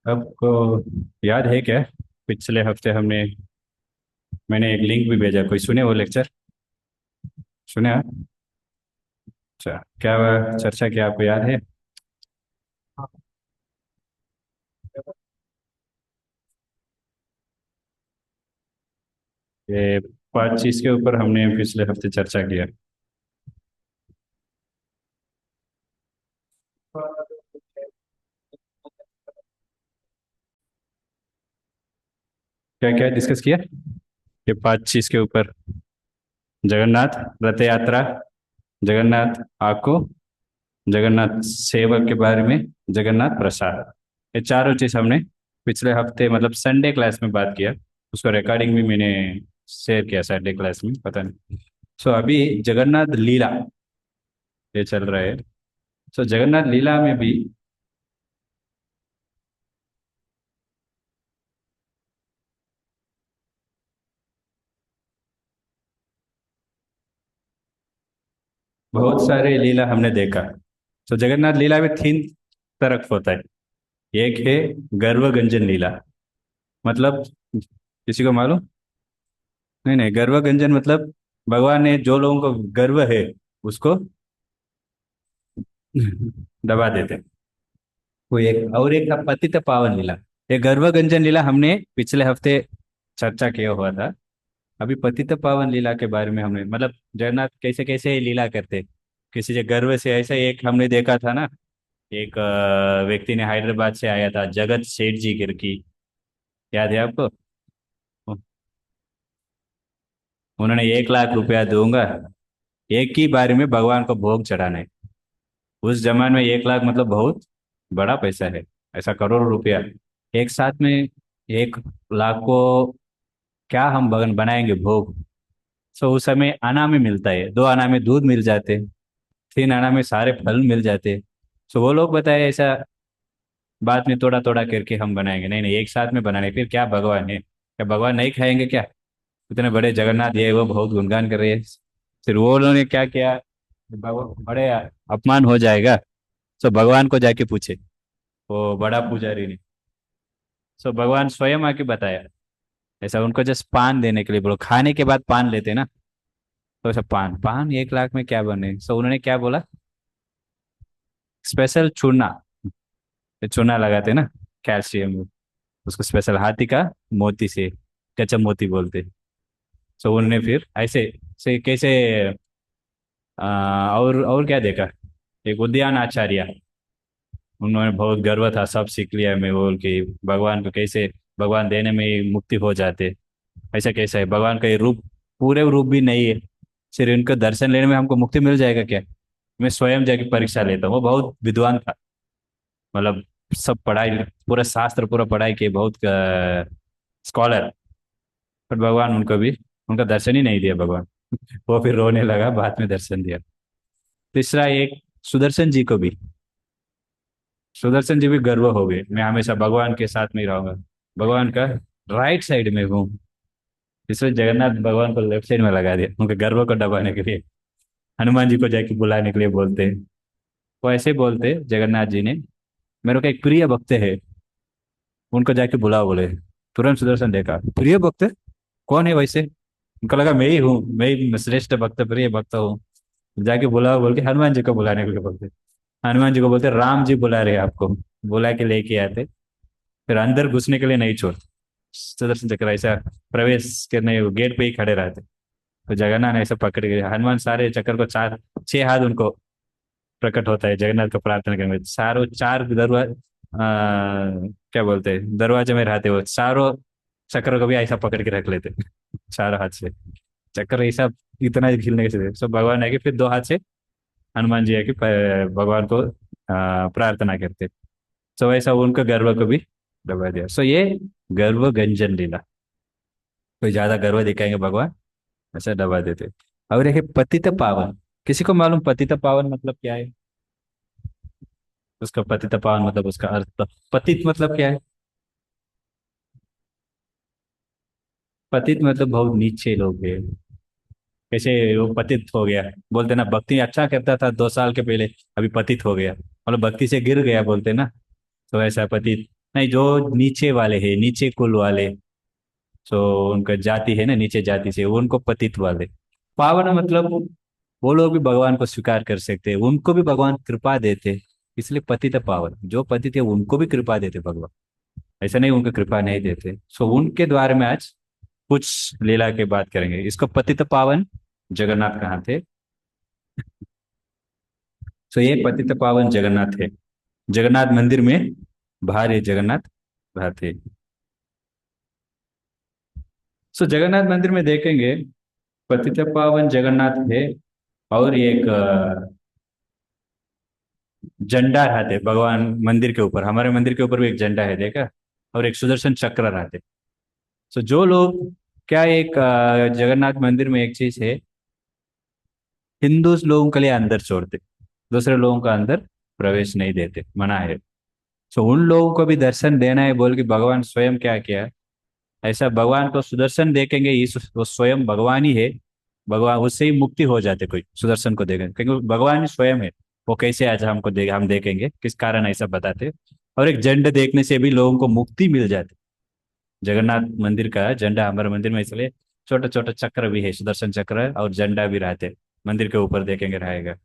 आपको याद है क्या? पिछले हफ्ते मैंने एक लिंक भी भेजा, कोई सुने वो लेक्चर? सुने आप? अच्छा, क्या चर्चा किया आपको याद है? ये 5 चीज के ऊपर हमने पिछले हफ्ते चर्चा किया। क्या क्या डिस्कस किया? ये 5 चीज के ऊपर: जगन्नाथ रथ यात्रा, जगन्नाथ आको, जगन्नाथ सेवक के बारे में, जगन्नाथ प्रसाद। ये चारों चीज हमने पिछले हफ्ते मतलब संडे क्लास में बात किया। उसका रिकॉर्डिंग भी मैंने शेयर किया संडे क्लास में, पता नहीं। सो अभी जगन्नाथ लीला ये चल रहा है। सो जगन्नाथ लीला में भी बहुत सारे लीला हमने देखा। सो जगन्नाथ लीला में 3 तरफ होता है। एक है गर्वगंजन लीला, मतलब किसी को मालूम? नहीं नहीं, गर्वगंजन मतलब भगवान ने जो लोगों को गर्व है उसको दबा देते हैं। कोई एक और एक था पतित पावन लीला। ये गर्वगंजन लीला हमने पिछले हफ्ते चर्चा किया हुआ था। अभी पतित पावन लीला के बारे में हमने मतलब जगन्नाथ कैसे कैसे लीला करते, किसी से गर्व से, ऐसा एक हमने देखा था ना। एक व्यक्ति ने हैदराबाद से आया था, जगत सेठ जी करके, याद है आपको? उन्होंने 1 लाख रुपया दूंगा एक ही बारे में भगवान को भोग चढ़ाना है। उस जमाने में 1 लाख मतलब बहुत बड़ा पैसा है। ऐसा करोड़ रुपया एक साथ में। 1 लाख को क्या हम बगन बनाएंगे भोग? सो उस समय आना में मिलता है, 2 आना में दूध मिल जाते, 3 आना में सारे फल मिल जाते। सो वो लोग बताए ऐसा बाद में थोड़ा थोड़ा करके हम बनाएंगे, नहीं नहीं एक साथ में बनाने, फिर क्या भगवान है, क्या भगवान नहीं खाएंगे क्या? इतने बड़े जगन्नाथ ये वो बहुत गुणगान कर रहे हैं। फिर वो उन्होंने क्या किया, बड़े अपमान हो जाएगा। सो भगवान को जाके पूछे, वो बड़ा पुजारी ने। सो भगवान स्वयं आके बताया, ऐसा उनको जस्ट पान देने के लिए बोलो, खाने के बाद पान लेते ना। तो ऐसा पान पान 1 लाख में क्या बने? सो उन्होंने क्या बोला, स्पेशल चूना। ये चूना लगाते ना, कैल्शियम, उसको स्पेशल हाथी का मोती से, कच्चा मोती बोलते। सो उन्होंने फिर ऐसे से कैसे और क्या देखा, एक उद्यान आचार्य, उन्होंने बहुत गर्व था, सब सीख लिया मैं बोल के भगवान को कैसे, भगवान देने में ही मुक्ति हो जाते। ऐसा कैसा है, भगवान का ये रूप पूरे रूप भी नहीं है, सिर्फ इनका दर्शन लेने में हमको मुक्ति मिल जाएगा क्या? मैं स्वयं जाके परीक्षा लेता हूँ। वो बहुत विद्वान था, मतलब सब पढ़ाई, पूरा शास्त्र पूरा पढ़ाई के बहुत स्कॉलर। पर भगवान उनको भी, उनका दर्शन ही नहीं दिया भगवान। वो फिर रोने लगा, बाद में दर्शन दिया। तीसरा एक सुदर्शन जी को भी, सुदर्शन जी भी गर्व हो गए, मैं हमेशा भगवान के साथ में ही रहूंगा, भगवान का राइट साइड में हूँ। इसलिए जगन्नाथ भगवान को लेफ्ट साइड में लगा दिया, उनके गर्व को दबाने के लिए। हनुमान जी को जाके बुलाने के लिए बोलते हैं। वो ऐसे बोलते जगन्नाथ जी ने, मेरे को एक प्रिय भक्त है, उनको जाके बुलाओ बोले। तुरंत सुदर्शन देखा, प्रिय भक्त कौन है वैसे? उनको लगा मैं ही हूँ, मैं ही श्रेष्ठ भक्त प्रिय भक्त हूँ। जाके बुलाओ बोल के हनुमान जी को बुलाने के लिए बोलते। हनुमान जी को बोलते राम जी बुला रहे हैं आपको, बुला के लेके आते। फिर अंदर घुसने के लिए नहीं छोड़, सुदर्शन चक्र ऐसा प्रवेश करने गेट पे ही खड़े रहते। तो जगन्नाथ ऐसे पकड़ के हनुमान सारे चक्कर को, 4 6 हाथ उनको प्रकट होता है जगन्नाथ को प्रार्थना करने में, चारों 4 दरवाजे, क्या बोलते हैं, दरवाजे में रहते वो चारों चक्र को भी ऐसा पकड़ के रख लेते, चारों हाथ से चक्कर ऐसा, इतना ही खिलने के सब भगवान आके फिर 2 हाथ से हनुमान जी आके भगवान को प्रार्थना करते। सो ऐसा उनका गर्व को भी दबा दिया। सो ये गर्व गंजन लीला, कोई ज्यादा गर्व दिखाएंगे भगवान, ऐसा दबा देते। और एक है पतित पावन, किसी को मालूम पतित पावन मतलब क्या है? उसका पतित पावन मतलब उसका अर्थ, पतित मतलब क्या है? पतित मतलब बहुत नीचे लोग हैं। कैसे वो पतित हो गया, बोलते ना भक्ति अच्छा करता था 2 साल के पहले, अभी पतित हो गया, मतलब भक्ति से गिर गया बोलते ना। तो ऐसा पतित। नहीं, जो नीचे वाले हैं, नीचे कुल वाले, तो उनका जाति है ना, नीचे जाति से, वो उनको पतित वाले। पावन मतलब वो लोग भी भगवान को स्वीकार कर सकते हैं, उनको भी भगवान कृपा देते, इसलिए पतित पावन, जो पतित है उनको भी कृपा देते भगवान। ऐसा नहीं उनको कृपा नहीं देते। सो उनके द्वारे में आज कुछ लीला की बात करेंगे। इसको पतित पावन जगन्नाथ कहाँ थे। सो ये पतित पावन जगन्नाथ है, जगन्नाथ मंदिर में बाहर ये जगन्नाथ बाहर थे। सो जगन्नाथ मंदिर में देखेंगे पतित पावन जगन्नाथ है, और एक झंडा रहते भगवान मंदिर के ऊपर, हमारे मंदिर के ऊपर भी एक झंडा है देखा, और एक सुदर्शन चक्र रहते। सो जो लोग, क्या एक जगन्नाथ मंदिर में एक चीज है, हिंदू लोगों के लिए अंदर छोड़ते, दूसरे लोगों का अंदर प्रवेश नहीं देते, मना है। सो उन लोगों को भी दर्शन देना है बोल के भगवान स्वयं क्या किया, ऐसा भगवान को सुदर्शन देखेंगे, इस वो स्वयं भगवान ही है, भगवान उससे ही मुक्ति हो जाते कोई सुदर्शन को देखेंगे, क्योंकि भगवान ही स्वयं है। वो कैसे आज हमको हम देखेंगे किस कारण ऐसा बताते। और एक झंडे देखने से भी लोगों को मुक्ति मिल जाती। जगन्नाथ मंदिर का झंडा हमारे मंदिर में इसलिए छोटा छोटा चक्र भी है, सुदर्शन चक्र, और झंडा भी रहते, मंदिर के ऊपर देखेंगे रहेगा।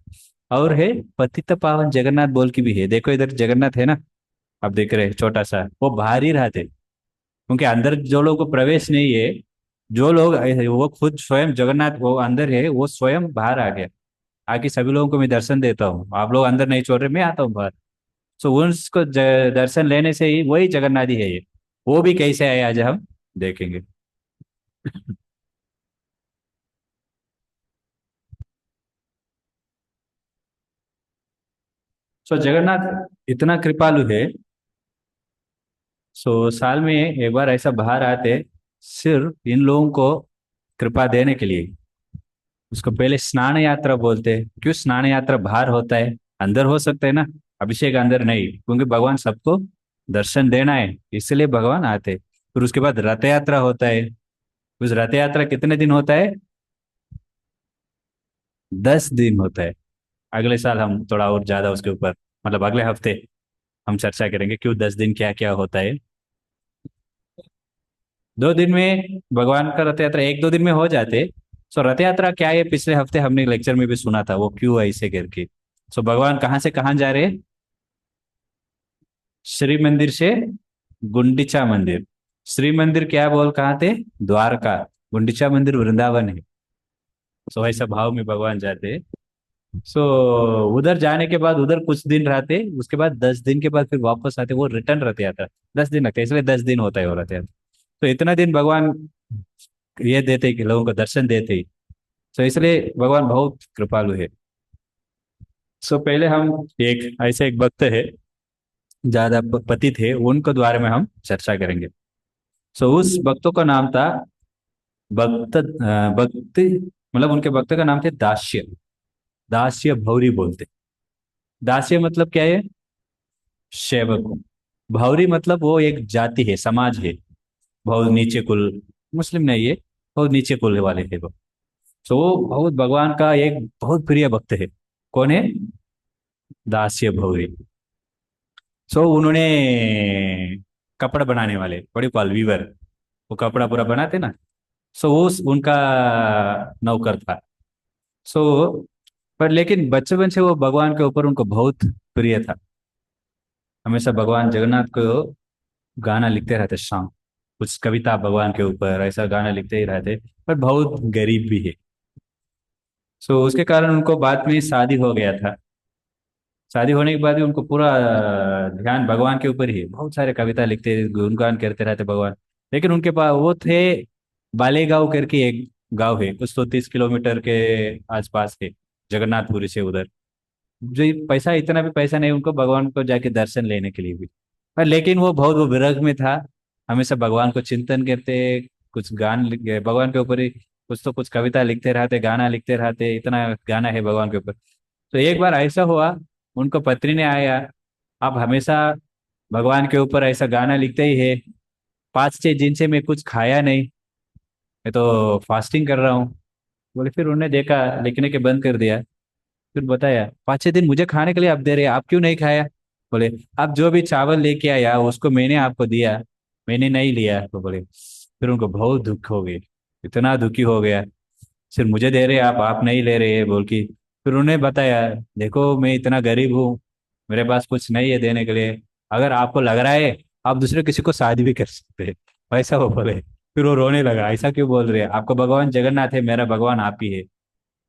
और है पतित पावन जगन्नाथ बोल की भी है, देखो इधर जगन्नाथ है ना, आप देख रहे हैं छोटा सा, वो बाहर ही रहते, क्योंकि अंदर जो लोगों को प्रवेश नहीं है, जो लोग वो खुद स्वयं जगन्नाथ वो अंदर है, वो स्वयं बाहर आ गया, आके सभी लोगों को मैं दर्शन देता हूँ, आप लोग अंदर नहीं छोड़ रहे, मैं आता हूँ बाहर। सो उसको दर्शन लेने से ही वही जगन्नाथ ही है ये, वो भी कैसे आए आज हम देखेंगे। सो जगन्नाथ इतना कृपालु है। सो साल में एक बार ऐसा बाहर आते, सिर्फ इन लोगों को कृपा देने के लिए। उसको पहले स्नान यात्रा बोलते हैं, क्यों स्नान यात्रा बाहर होता है, अंदर हो सकता है ना, अभिषेक अंदर नहीं, क्योंकि भगवान सबको दर्शन देना है, इसलिए भगवान आते। फिर उसके बाद रथ यात्रा होता है। उस रथ यात्रा कितने दिन होता है, 10 दिन होता है। अगले साल हम थोड़ा और ज्यादा उसके ऊपर, मतलब अगले हफ्ते हम चर्चा करेंगे क्यों 10 दिन क्या क्या होता है। 2 दिन में भगवान का रथ यात्रा 1-2 दिन में हो जाते। सो रथ यात्रा क्या है, पिछले हफ्ते हमने लेक्चर में भी सुना था वो क्यों ऐसे करके। सो भगवान कहाँ से कहाँ जा रहे हैं, श्री मंदिर से गुंडीचा मंदिर। श्री मंदिर क्या बोल कहाँ थे, द्वारका। गुंडीचा मंदिर वृंदावन है। सो ऐसा भाव में भगवान जाते हैं। सो उधर जाने के बाद उधर कुछ दिन रहते, उसके बाद 10 दिन के बाद फिर वापस आते, वो रिटर्न रथ यात्रा 10 दिन लगता है, इसलिए 10 दिन होता है वो रथ यात्रा। तो इतना दिन भगवान ये देते कि लोगों को दर्शन देते ही। तो इसलिए भगवान बहुत कृपालु है। सो पहले हम एक ऐसे एक भक्त है, ज्यादा पतित थे, उनको द्वारे में हम चर्चा करेंगे। सो उस भक्तों का नाम था भक्त, मतलब उनके भक्त का नाम थे दास्य। दास्य भौरी बोलते। दास्य मतलब क्या है, सेवक। भौरी मतलब वो एक जाति है, समाज है, बहुत नीचे कुल, मुस्लिम नहीं है, बहुत नीचे कुल वाले थे वो। सो वो बहुत भगवान का एक बहुत प्रिय भक्त है। कौन है, दास्य भौरी। सो उन्होंने कपड़ा बनाने वाले बड़े पाल वीवर, वो कपड़ा पूरा बनाते ना। सो वो उनका नौकर था। सो पर लेकिन बचपन से वो भगवान के ऊपर उनको बहुत प्रिय था। हमेशा भगवान जगन्नाथ को गाना लिखते रहते शाम, कुछ कविता भगवान के ऊपर ऐसा गाना लिखते ही रहते। पर बहुत गरीब भी है। सो उसके कारण उनको बाद में शादी हो गया था। शादी होने के बाद भी उनको पूरा ध्यान भगवान के ऊपर ही है, बहुत सारे कविता लिखते गुणगान करते रहते भगवान। लेकिन उनके पास वो थे, बालेगांव करके एक गांव है, कुछ तो 30 किलोमीटर के आसपास है, जगन्नाथपुरी से उधर। जो ये पैसा, इतना भी पैसा नहीं उनको भगवान को जाके दर्शन लेने के लिए भी। पर लेकिन वो बहुत वो विरह में था, हमेशा भगवान को चिंतन करते, कुछ गान भगवान के ऊपर ही कुछ तो कुछ कविता लिखते रहते, गाना लिखते रहते, इतना गाना है भगवान के ऊपर। तो एक बार ऐसा हुआ, उनको पत्नी ने आया, आप हमेशा भगवान के ऊपर ऐसा गाना लिखते ही है, 5-6 दिन से मैं कुछ खाया नहीं, मैं तो फास्टिंग कर रहा हूँ। बोले, फिर उन्होंने देखा, लिखने के बंद कर दिया। फिर बताया, 5-6 दिन मुझे खाने के लिए आप दे रहे हैं, आप क्यों नहीं खाया। बोले आप जो भी चावल लेके आया उसको मैंने आपको दिया, मैंने नहीं लिया। तो बोले फिर उनको बहुत दुख हो गई, इतना दुखी हो गया, सिर्फ मुझे दे रहे आप नहीं ले रहे बोल की। फिर उन्हें बताया देखो मैं इतना गरीब हूँ, मेरे पास कुछ नहीं है देने के लिए, अगर आपको लग रहा है आप दूसरे किसी को शादी भी कर सकते हैं, वैसा वो बोले। फिर वो रोने लगा, ऐसा क्यों बोल रहे हैं, आपको भगवान जगन्नाथ है, मेरा भगवान आप ही है,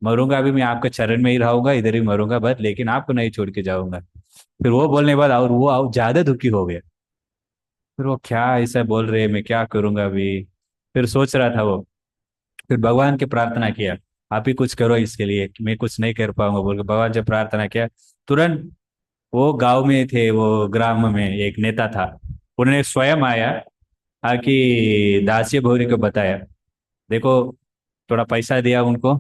मरूंगा भी मैं आपके चरण में ही रहूंगा, इधर ही मरूंगा बस, लेकिन आपको नहीं छोड़ के जाऊंगा। फिर वो बोलने के बाद और वो और ज्यादा दुखी हो गया। फिर वो क्या ऐसा बोल रहे हैं, मैं क्या करूंगा अभी। फिर सोच रहा था वो, फिर भगवान की प्रार्थना किया, आप ही कुछ करो इसके लिए, मैं कुछ नहीं कर पाऊंगा बोल के भगवान से प्रार्थना किया। तुरंत वो गांव में थे, वो ग्राम में एक नेता था, उन्होंने स्वयं आया, आके दासिया भौरी को बताया, देखो थोड़ा पैसा दिया उनको,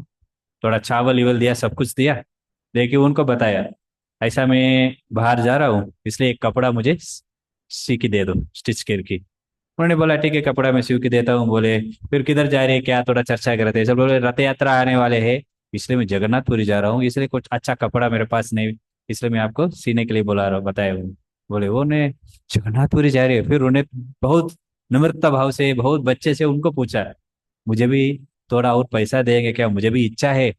थोड़ा चावल इवल दिया, सब कुछ दिया, देखिए उनको बताया ऐसा मैं बाहर जा रहा हूँ, इसलिए एक कपड़ा मुझे सी के दे दो, स्टिच करके। उन्होंने बोला ठीक है कपड़ा मैं सिल के देता हूँ बोले। फिर किधर जा रहे हैं क्या, थोड़ा चर्चा कर रहे थे सब, बोले रथ यात्रा आने वाले हैं, इसलिए मैं जगन्नाथपुरी जा रहा हूँ, इसलिए कुछ अच्छा कपड़ा मेरे पास नहीं, इसलिए मैं आपको सीने के लिए बुला रहा हूँ, बताया हूँ। बोले वो ने जगन्नाथपुरी जा रहे हैं, फिर उन्हें बहुत नम्रता भाव से बहुत बच्चे से उनको पूछा, मुझे भी थोड़ा और पैसा देंगे क्या, मुझे भी इच्छा है,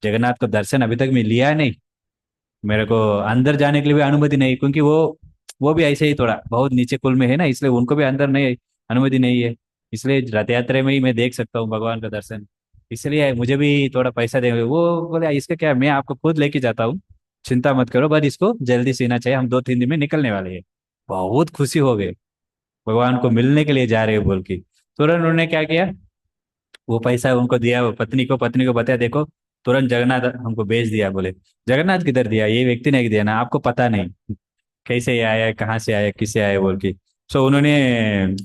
जगन्नाथ को दर्शन अभी तक मैं लिया नहीं, मेरे को अंदर जाने के लिए भी अनुमति नहीं, क्योंकि वो भी ऐसे ही थोड़ा बहुत नीचे कुल में है ना, इसलिए उनको भी अंदर नहीं, अनुमति नहीं है, इसलिए रथ यात्रा में ही मैं देख सकता हूँ भगवान का दर्शन, इसलिए मुझे भी थोड़ा पैसा देंगे। वो बोले इसका क्या, मैं आपको खुद लेके जाता हूँ, चिंता मत करो, बस इसको जल्दी सीना चाहिए, हम 2-3 दिन में निकलने वाले हैं। बहुत खुशी हो गए, भगवान को मिलने के लिए जा रहे हो बोल के। तुरंत उन्होंने क्या किया, वो पैसा उनको दिया, वो पत्नी को बताया देखो तुरंत जगन्नाथ हमको भेज दिया। बोले जगन्नाथ किधर दिया, ये व्यक्ति ने दिया ना, आपको पता नहीं कैसे ये आया, कहाँ से आया, किसे आया बोल के। सो उन्होंने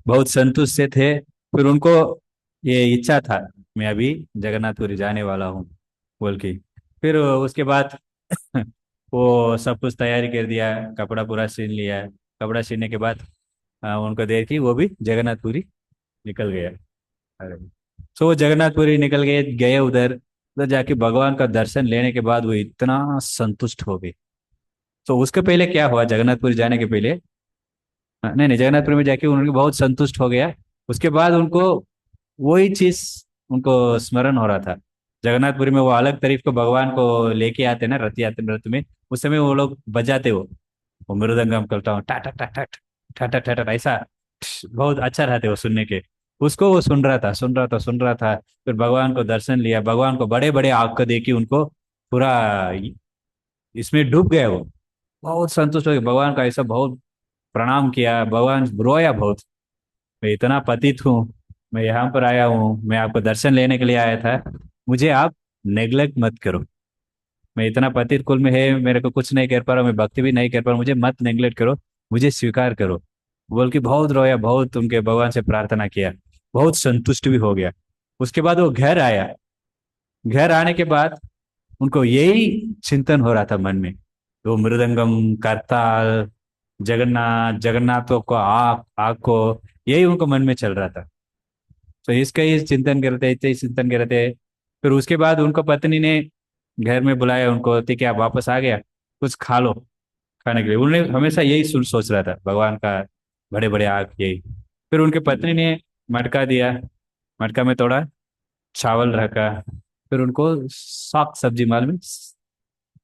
बहुत संतुष्ट से थे। फिर उनको ये इच्छा था मैं अभी जगन्नाथपुरी जाने वाला हूँ बोल के। फिर उसके बाद वो सब कुछ तैयारी कर दिया, कपड़ा पूरा सीन लिया, कपड़ा सीने के बाद उनको देर की वो भी जगन्नाथपुरी निकल गया। अरे तो वो जगन्नाथपुरी निकल गए, गए उधर उधर जाके भगवान का दर्शन लेने के बाद वो इतना संतुष्ट हो गए। तो उसके पहले क्या हुआ, जगन्नाथपुरी जाने के पहले, नहीं नहीं, जगन्नाथपुरी में जाके उन्होंने बहुत संतुष्ट हो गया। उसके बाद उनको वही चीज उनको स्मरण हो रहा था, जगन्नाथपुरी में वो अलग तरीफ को भगवान को लेके आते ना रथ यात्रा, रथ में उस समय वो लोग बजाते वो मृदंगम करता हूँ टा टा टा टा टा टा टा टा ऐसा, बहुत अच्छा रहते वो सुनने के। उसको वो सुन रहा था, सुन रहा था, सुन रहा था। फिर भगवान को दर्शन लिया, भगवान को बड़े बड़े आग को देखी उनको पूरा इसमें डूब गया वो, बहुत संतुष्ट हो गया, भगवान का ऐसा बहुत प्रणाम किया, भगवान रोया बहुत, मैं इतना पतित हूँ, मैं यहाँ पर आया हूँ, मैं आपको दर्शन लेने के लिए आया था, मुझे आप नेग्लेक्ट मत करो, मैं इतना पतित कुल में है, मेरे को कुछ नहीं कर पा रहा हूँ, मैं भक्ति भी नहीं कर पा रहा हूँ, मुझे मत नेग्लेक्ट करो, मुझे स्वीकार करो बोल के बहुत रोया, बहुत उनके भगवान से प्रार्थना किया, बहुत संतुष्ट भी हो गया। उसके बाद वो घर आया, घर आने के बाद उनको यही चिंतन हो रहा था मन में, वो मृदंगम करताल जगन्नाथ, जगन्नाथों को आँख आँख को, यही उनको मन में चल रहा था। तो इसका ही चिंतन करते, इतने ही चिंतन करते। फिर उसके बाद उनको पत्नी ने घर में बुलाया उनको, ठीक है आप वापस आ गया, कुछ खा लो, खाने के लिए उन्होंने हमेशा यही सोच रहा था भगवान का, बड़े बड़े आँख यही। फिर उनके पत्नी ने मटका दिया, मटका में थोड़ा चावल रखा, फिर उनको साग सब्जी, मालूम है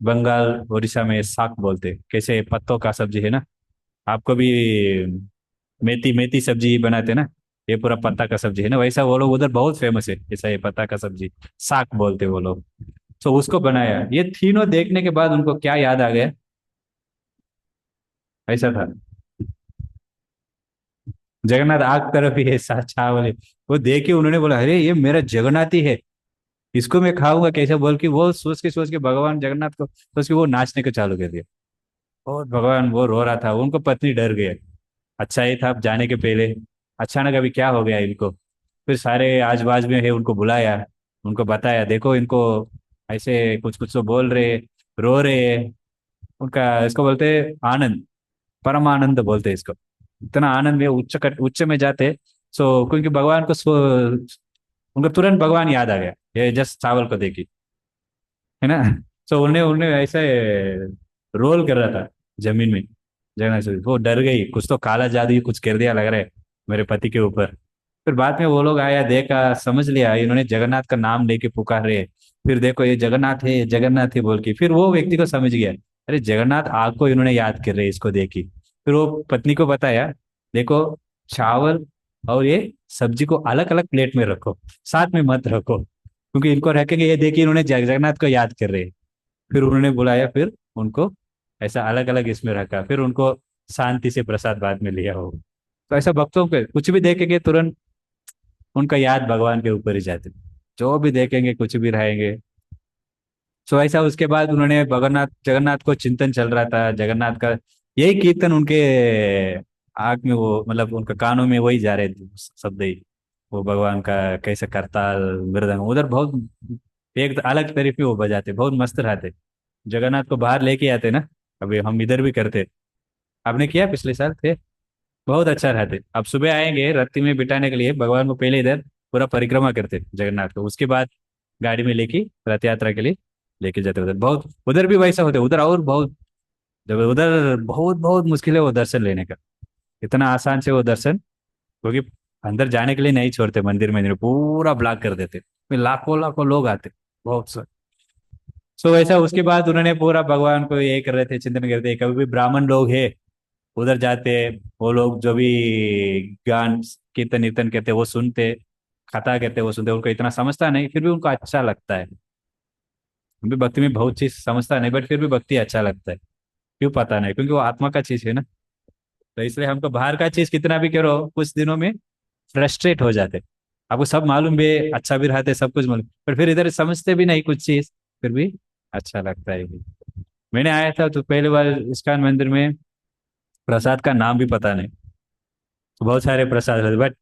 बंगाल उड़ीसा में साग बोलते कैसे, पत्तों का सब्जी है ना, आपको भी मेथी मेथी सब्जी बनाते ना, ये पूरा पत्ता का सब्जी है ना, वैसा वो लोग उधर बहुत फेमस है, ऐसा ये पत्ता का सब्जी साग बोलते वो लोग। तो उसको बनाया, ये तीनों देखने के बाद उनको क्या याद आ गया, ऐसा था जगन्नाथ आग तरफ ही है चावल, वो देख के उन्होंने बोला अरे ये मेरा जगन्नाथ ही है, इसको मैं खाऊंगा कैसे बोल के, वो सोच के भगवान जगन्नाथ को सोच के वो नाचने को चालू कर दिया, और भगवान वो रो रहा था, उनको पत्नी डर गए। अच्छा ही था अब जाने के पहले, अचानक अभी क्या हो गया इनको। फिर सारे आज बाज में है उनको बुलाया, उनको बताया देखो इनको ऐसे कुछ कुछ तो बोल रहे, रो रहे, उनका इसको बोलते आनंद, परम आनंद बोलते हैं इसको, इतना आनंद में उच्च में जाते। सो क्योंकि भगवान को उनको तुरंत भगवान याद आ गया, ये जस्ट चावल को देखी है ना। सो उन्हें उन्हें ऐसे रोल कर रहा था जमीन में। जगन्नाथ सूर्य वो डर गई, कुछ तो काला जादू ही कुछ कर दिया लग रहा है मेरे पति के ऊपर। फिर बाद में वो लोग आया, देखा, समझ लिया इन्होंने जगन्नाथ का नाम लेके पुकार रहे हैं। फिर देखो ये जगन्नाथ है, जगन्नाथ है बोल के, फिर वो व्यक्ति को समझ गया, अरे जगन्नाथ आग को इन्होंने याद कर रहे हैं इसको देखी। फिर वो पत्नी को बताया, देखो चावल और ये सब्जी को अलग अलग प्लेट में रखो, साथ में मत रखो, क्योंकि इनको रखेंगे ये देखिए इन्होंने जगन्नाथ को याद कर रहे हैं। फिर उन्होंने बुलाया, फिर उनको ऐसा अलग अलग इसमें रखा, फिर उनको शांति से प्रसाद बाद में लिया हो। तो ऐसा भक्तों के कुछ भी देखेंगे तुरंत उनका याद भगवान के ऊपर ही जाते, जो भी देखेंगे कुछ भी रहेंगे। सो ऐसा उसके बाद उन्होंने भगन्नाथ जगन्नाथ को चिंतन चल रहा था जगन्नाथ का, यही कीर्तन उनके आँख में वो मतलब उनका कानों में वही जा रहे थे शब्द ही, वो भगवान का कैसे करताल मृदंग उधर बहुत एक अलग तरीके वो बजाते, बहुत मस्त रहते। जगन्नाथ को बाहर लेके आते ना, अभी हम इधर भी करते, आपने किया पिछले साल थे, बहुत अच्छा रहते। अब सुबह आएंगे रत्ती में बिठाने के लिए भगवान को, पहले इधर पूरा परिक्रमा करते जगन्नाथ को, उसके बाद गाड़ी में लेके रथ यात्रा के लिए लेके जाते उधर। बहुत उधर भी वैसा होते उधर, और बहुत जब उधर बहुत बहुत मुश्किल है वो दर्शन लेने का, इतना आसान से वो दर्शन, क्योंकि अंदर जाने के लिए नहीं छोड़ते मंदिर में पूरा ब्लॉक कर देते, फिर लाखों लाखों लोग आते, बहुत सा। सो वैसा उसके बाद उन्होंने पूरा भगवान को ये कर रहे थे, चिंतन करते, कभी भी ब्राह्मण लोग है उधर जाते, वो लोग जो भी गान कीर्तन कीर्तन कहते वो सुनते, कथा कहते वो सुनते, उनको इतना समझता नहीं फिर भी उनको अच्छा लगता है। हम भी भक्ति में बहुत चीज समझता नहीं बट फिर भी भक्ति अच्छा लगता है, क्यों पता नहीं, क्योंकि वो आत्मा का चीज है ना। तो इसलिए हमको बाहर का चीज कितना भी करो कुछ दिनों में फ्रस्ट्रेट हो जाते, आपको सब मालूम भी है, अच्छा भी रहते सब कुछ मालूम, पर फिर इधर समझते भी नहीं कुछ चीज, फिर भी अच्छा लगता है। मैंने आया था तो पहली बार इस्कॉन मंदिर में, प्रसाद का नाम भी पता नहीं, तो बहुत सारे प्रसाद रहते बट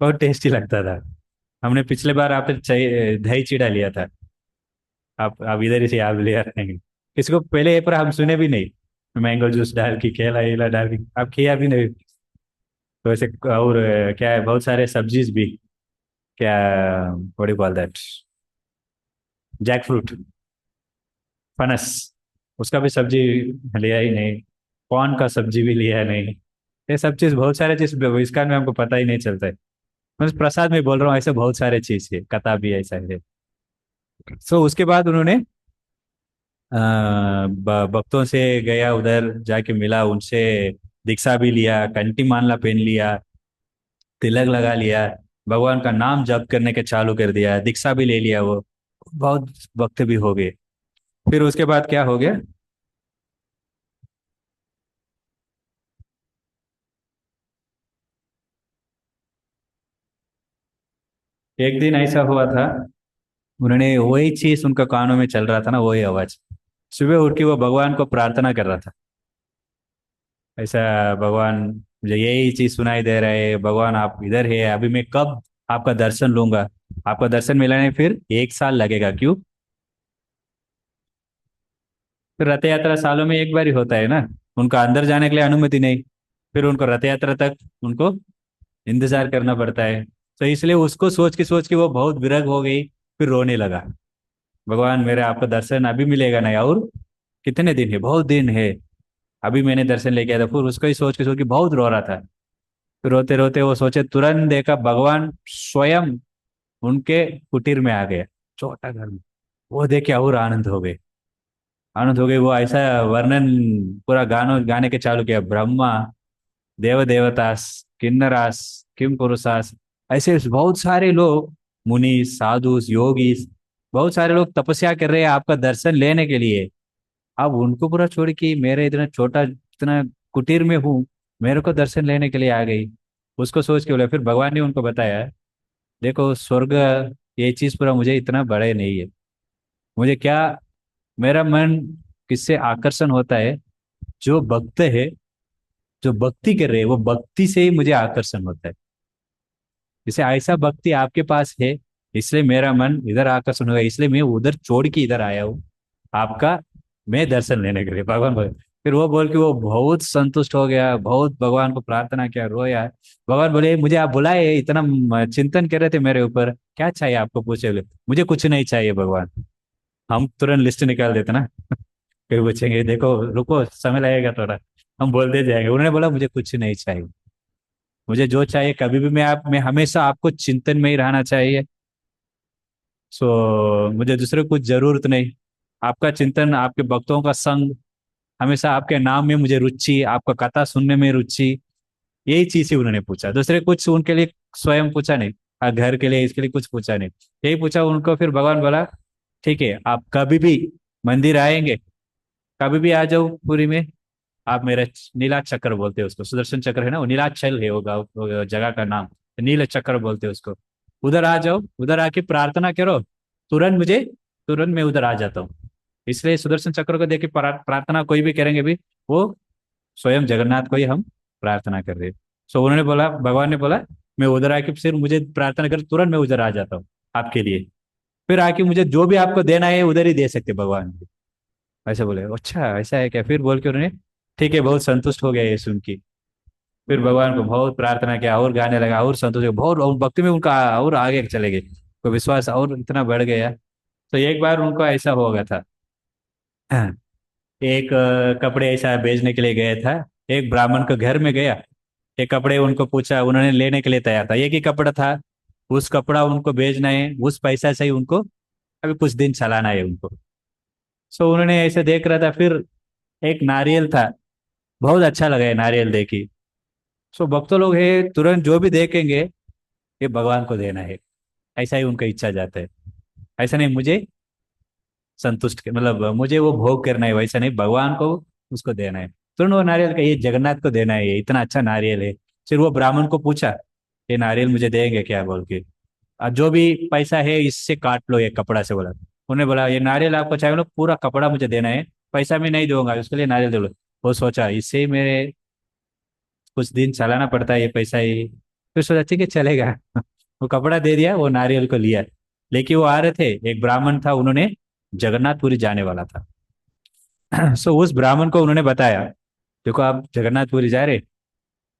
बहुत टेस्टी लगता था। हमने पिछले बार आपने दही चीड़ा लिया था, आप इधर ही से आप ले रहेंगे, इसको पहले ये पर हम सुने भी नहीं, मैंगो जूस डाल की, केला येला डाल की, आप किया भी नहीं। तो ऐसे और क्या है, बहुत सारे सब्जीज भी, क्या what you call that, jackfruit, फनस, उसका भी सब्जी लिया ही नहीं, कॉर्न का सब्जी भी लिया नहीं। ये सब चीज बहुत सारे चीज इसका में हमको पता ही नहीं चलता है। मैं प्रसाद में बोल रहा हूँ, ऐसे बहुत सारे चीज है, कथा भी ऐसा है। सो उसके बाद उन्होंने भक्तों से गया उधर जाके मिला उनसे, दीक्षा भी लिया, कंठी माला पहन लिया, तिलक लगा लिया, भगवान का नाम जप करने के चालू कर दिया, दीक्षा भी ले लिया वो, बहुत भक्त भी हो गए। फिर उसके बाद क्या हो गया, एक दिन ऐसा हुआ था, उन्होंने वही चीज उनका कानों में चल रहा था ना, वही आवाज, सुबह उठ के वो भगवान को प्रार्थना कर रहा था, ऐसा, भगवान मुझे यही चीज सुनाई दे रहा है, भगवान आप इधर है, अभी मैं कब आपका दर्शन लूंगा, आपका दर्शन मिला नहीं फिर 1 साल लगेगा, क्यों, फिर रथ यात्रा सालों में एक बार ही होता है ना, उनका अंदर जाने के लिए अनुमति नहीं, फिर उनको रथ यात्रा तक उनको इंतजार करना पड़ता है। तो इसलिए उसको सोच के वो बहुत विरग हो गई, फिर रोने लगा, भगवान मेरे आपका दर्शन अभी मिलेगा नहीं, और कितने दिन है, बहुत दिन है, अभी मैंने दर्शन लेके आया था, फिर उसको ही सोच के बहुत रो रहा था। फिर रोते रोते वो सोचे, तुरंत देखा भगवान स्वयं उनके कुटीर में आ गए, छोटा घर में, वो देख के और आनंद हो गए, आनंद हो गए, वो ऐसा वर्णन पूरा गानों गाने के चालू किया, ब्रह्मा, देव देवतास, किन्नरास, किम पुरुषास, ऐसे बहुत सारे लोग, मुनि, साधु, योगी, बहुत सारे लोग तपस्या कर रहे हैं आपका दर्शन लेने के लिए। अब उनको पूरा छोड़ के मेरे इतना छोटा इतना कुटीर में हूँ, मेरे को दर्शन लेने के लिए आ गई, उसको सोच के बोले, फिर भगवान ने उनको बताया, देखो स्वर्ग ये चीज पूरा मुझे इतना बड़े नहीं है, मुझे क्या, मेरा मन किससे आकर्षण होता है, जो भक्त है, जो भक्ति कर रहे हैं वो भक्ति से ही मुझे आकर्षण होता है, जैसे ऐसा भक्ति आपके पास है, इसलिए मेरा मन इधर आकर्षण हुआ, इसलिए मैं उधर छोड़ के इधर आया हूँ आपका, मैं दर्शन लेने के लिए, भगवान बोले। फिर वो बोल के वो बहुत संतुष्ट हो गया, बहुत भगवान को प्रार्थना किया, रोया। भगवान बोले, मुझे आप बुलाए, इतना चिंतन कर रहे थे मेरे ऊपर, क्या चाहिए आपको, पूछे बोले, मुझे कुछ नहीं चाहिए भगवान, हम तुरंत लिस्ट निकाल देते ना फिर पूछेंगे, देखो रुको समय लगेगा थोड़ा, हम बोलते जाएंगे। उन्होंने बोला मुझे कुछ नहीं चाहिए, मुझे जो चाहिए कभी भी मैं हमेशा आपको चिंतन में ही रहना चाहिए। सो मुझे दूसरे को कुछ जरूरत नहीं, आपका चिंतन, आपके भक्तों का संग, हमेशा आपके नाम में मुझे रुचि, आपका कथा सुनने में रुचि, यही चीज ही उन्होंने पूछा। दूसरे कुछ उनके लिए स्वयं पूछा नहीं, घर के लिए इसके लिए कुछ पूछा नहीं, यही पूछा उनको। फिर भगवान बोला ठीक है, आप कभी भी मंदिर आएंगे, कभी भी आ जाओ पुरी में, आप मेरा नीला चक्र बोलते हैं उसको, सुदर्शन चक्र है ना, वो नीलाचल है वो जगह का नाम, नील चक्र बोलते हैं उसको। उधर आ जाओ, उधर आके प्रार्थना करो, तुरंत मुझे, तुरंत मैं उधर आ जाता हूँ। इसलिए सुदर्शन चक्र को देख के प्रार्थना कोई भी करेंगे भी, वो स्वयं जगन्नाथ को ही हम प्रार्थना कर रहे हैं। सो उन्होंने बोला, भगवान ने बोला मैं उधर आके सिर्फ मुझे प्रार्थना कर, तुरंत मैं उधर आ जाता हूँ आपके लिए, फिर आके मुझे जो भी आपको देना है उधर ही दे सकते भगवान। ऐसे बोले, अच्छा ऐसा है क्या, फिर बोल के उन्होंने ठीक है, बहुत संतुष्ट हो गया ये सुन के। फिर भगवान को बहुत प्रार्थना किया और गाने लगा और संतुष्ट हो गया, बहुत और भक्ति में उनका और आगे चले गए, तो विश्वास और इतना बढ़ गया। तो एक बार उनको ऐसा हो गया था, एक कपड़े ऐसा बेचने के लिए गया था, एक ब्राह्मण के घर में गया, एक कपड़े उनको पूछा, उन्होंने लेने के लिए तैयार था, एक ही कपड़ा था, उस कपड़ा उनको बेचना है, उस पैसा से ही उनको अभी कुछ दिन चलाना है उनको। सो उन्होंने ऐसे देख रहा था, फिर एक नारियल था, बहुत अच्छा लगा है नारियल देखी। सो भक्तों लोग है तुरंत जो भी देखेंगे ये भगवान को देना है, ऐसा ही उनका इच्छा जाता है। ऐसा नहीं मुझे मतलब मुझे वो भोग करना है, वैसा नहीं, भगवान को उसको देना है। तुरंत वो नारियल का, ये जगन्नाथ को देना है, ये इतना अच्छा नारियल है। फिर वो ब्राह्मण को पूछा, ये नारियल मुझे देंगे क्या बोल के, जो भी पैसा है इससे काट लो ये कपड़ा से बोला। उन्होंने बोला ये नारियल आपको चाहिए, बोला पूरा कपड़ा मुझे देना है, पैसा मैं नहीं दूंगा, उसके लिए नारियल दे लो। वो सोचा इससे ही मेरे कुछ दिन चलाना पड़ता है ये पैसा ही, फिर सोचा ठीक है चलेगा। वो कपड़ा दे दिया, वो नारियल को लिया। लेकिन वो आ रहे थे, एक ब्राह्मण था, उन्होंने जगन्नाथपुरी जाने वाला था। सो उस ब्राह्मण को उन्होंने बताया, देखो आप जगन्नाथपुरी जा रहे,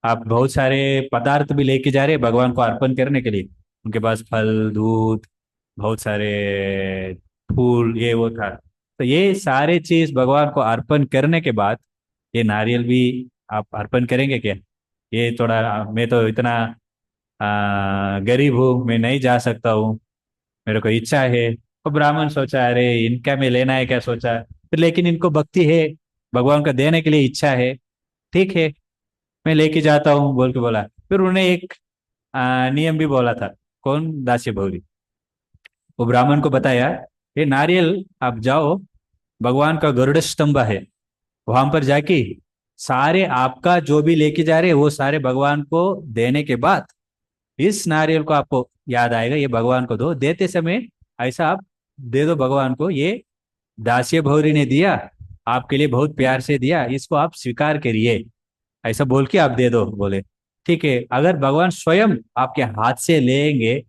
आप बहुत सारे पदार्थ भी लेके जा रहे भगवान को अर्पण करने के लिए, उनके पास फल दूध, बहुत सारे फूल, ये वो था। तो ये सारे चीज भगवान को अर्पण करने के बाद ये नारियल भी आप अर्पण करेंगे क्या? ये थोड़ा, मैं तो इतना गरीब हूँ, मैं नहीं जा सकता हूँ, मेरे को इच्छा है। तो ब्राह्मण सोचा अरे इनका मैं लेना है क्या, सोचा फिर, लेकिन इनको भक्ति है, भगवान का देने के लिए इच्छा है, ठीक है मैं लेके जाता हूँ बोल के बोला। फिर उन्होंने एक नियम भी बोला था, कौन, दास्य भौरी, वो ब्राह्मण को बताया, ये नारियल आप जाओ, भगवान का गरुड़ स्तंभ है, वहां पर जाके सारे आपका जो भी लेके जा रहे हैं वो सारे भगवान को देने के बाद इस नारियल को आपको याद आएगा, ये भगवान को दो, देते समय ऐसा आप दे दो भगवान को, ये दासिया भौरी ने दिया, आपके लिए बहुत प्यार से दिया, इसको आप स्वीकार करिए, ऐसा बोल के आप दे दो बोले। ठीक है, अगर भगवान स्वयं आपके हाथ से लेंगे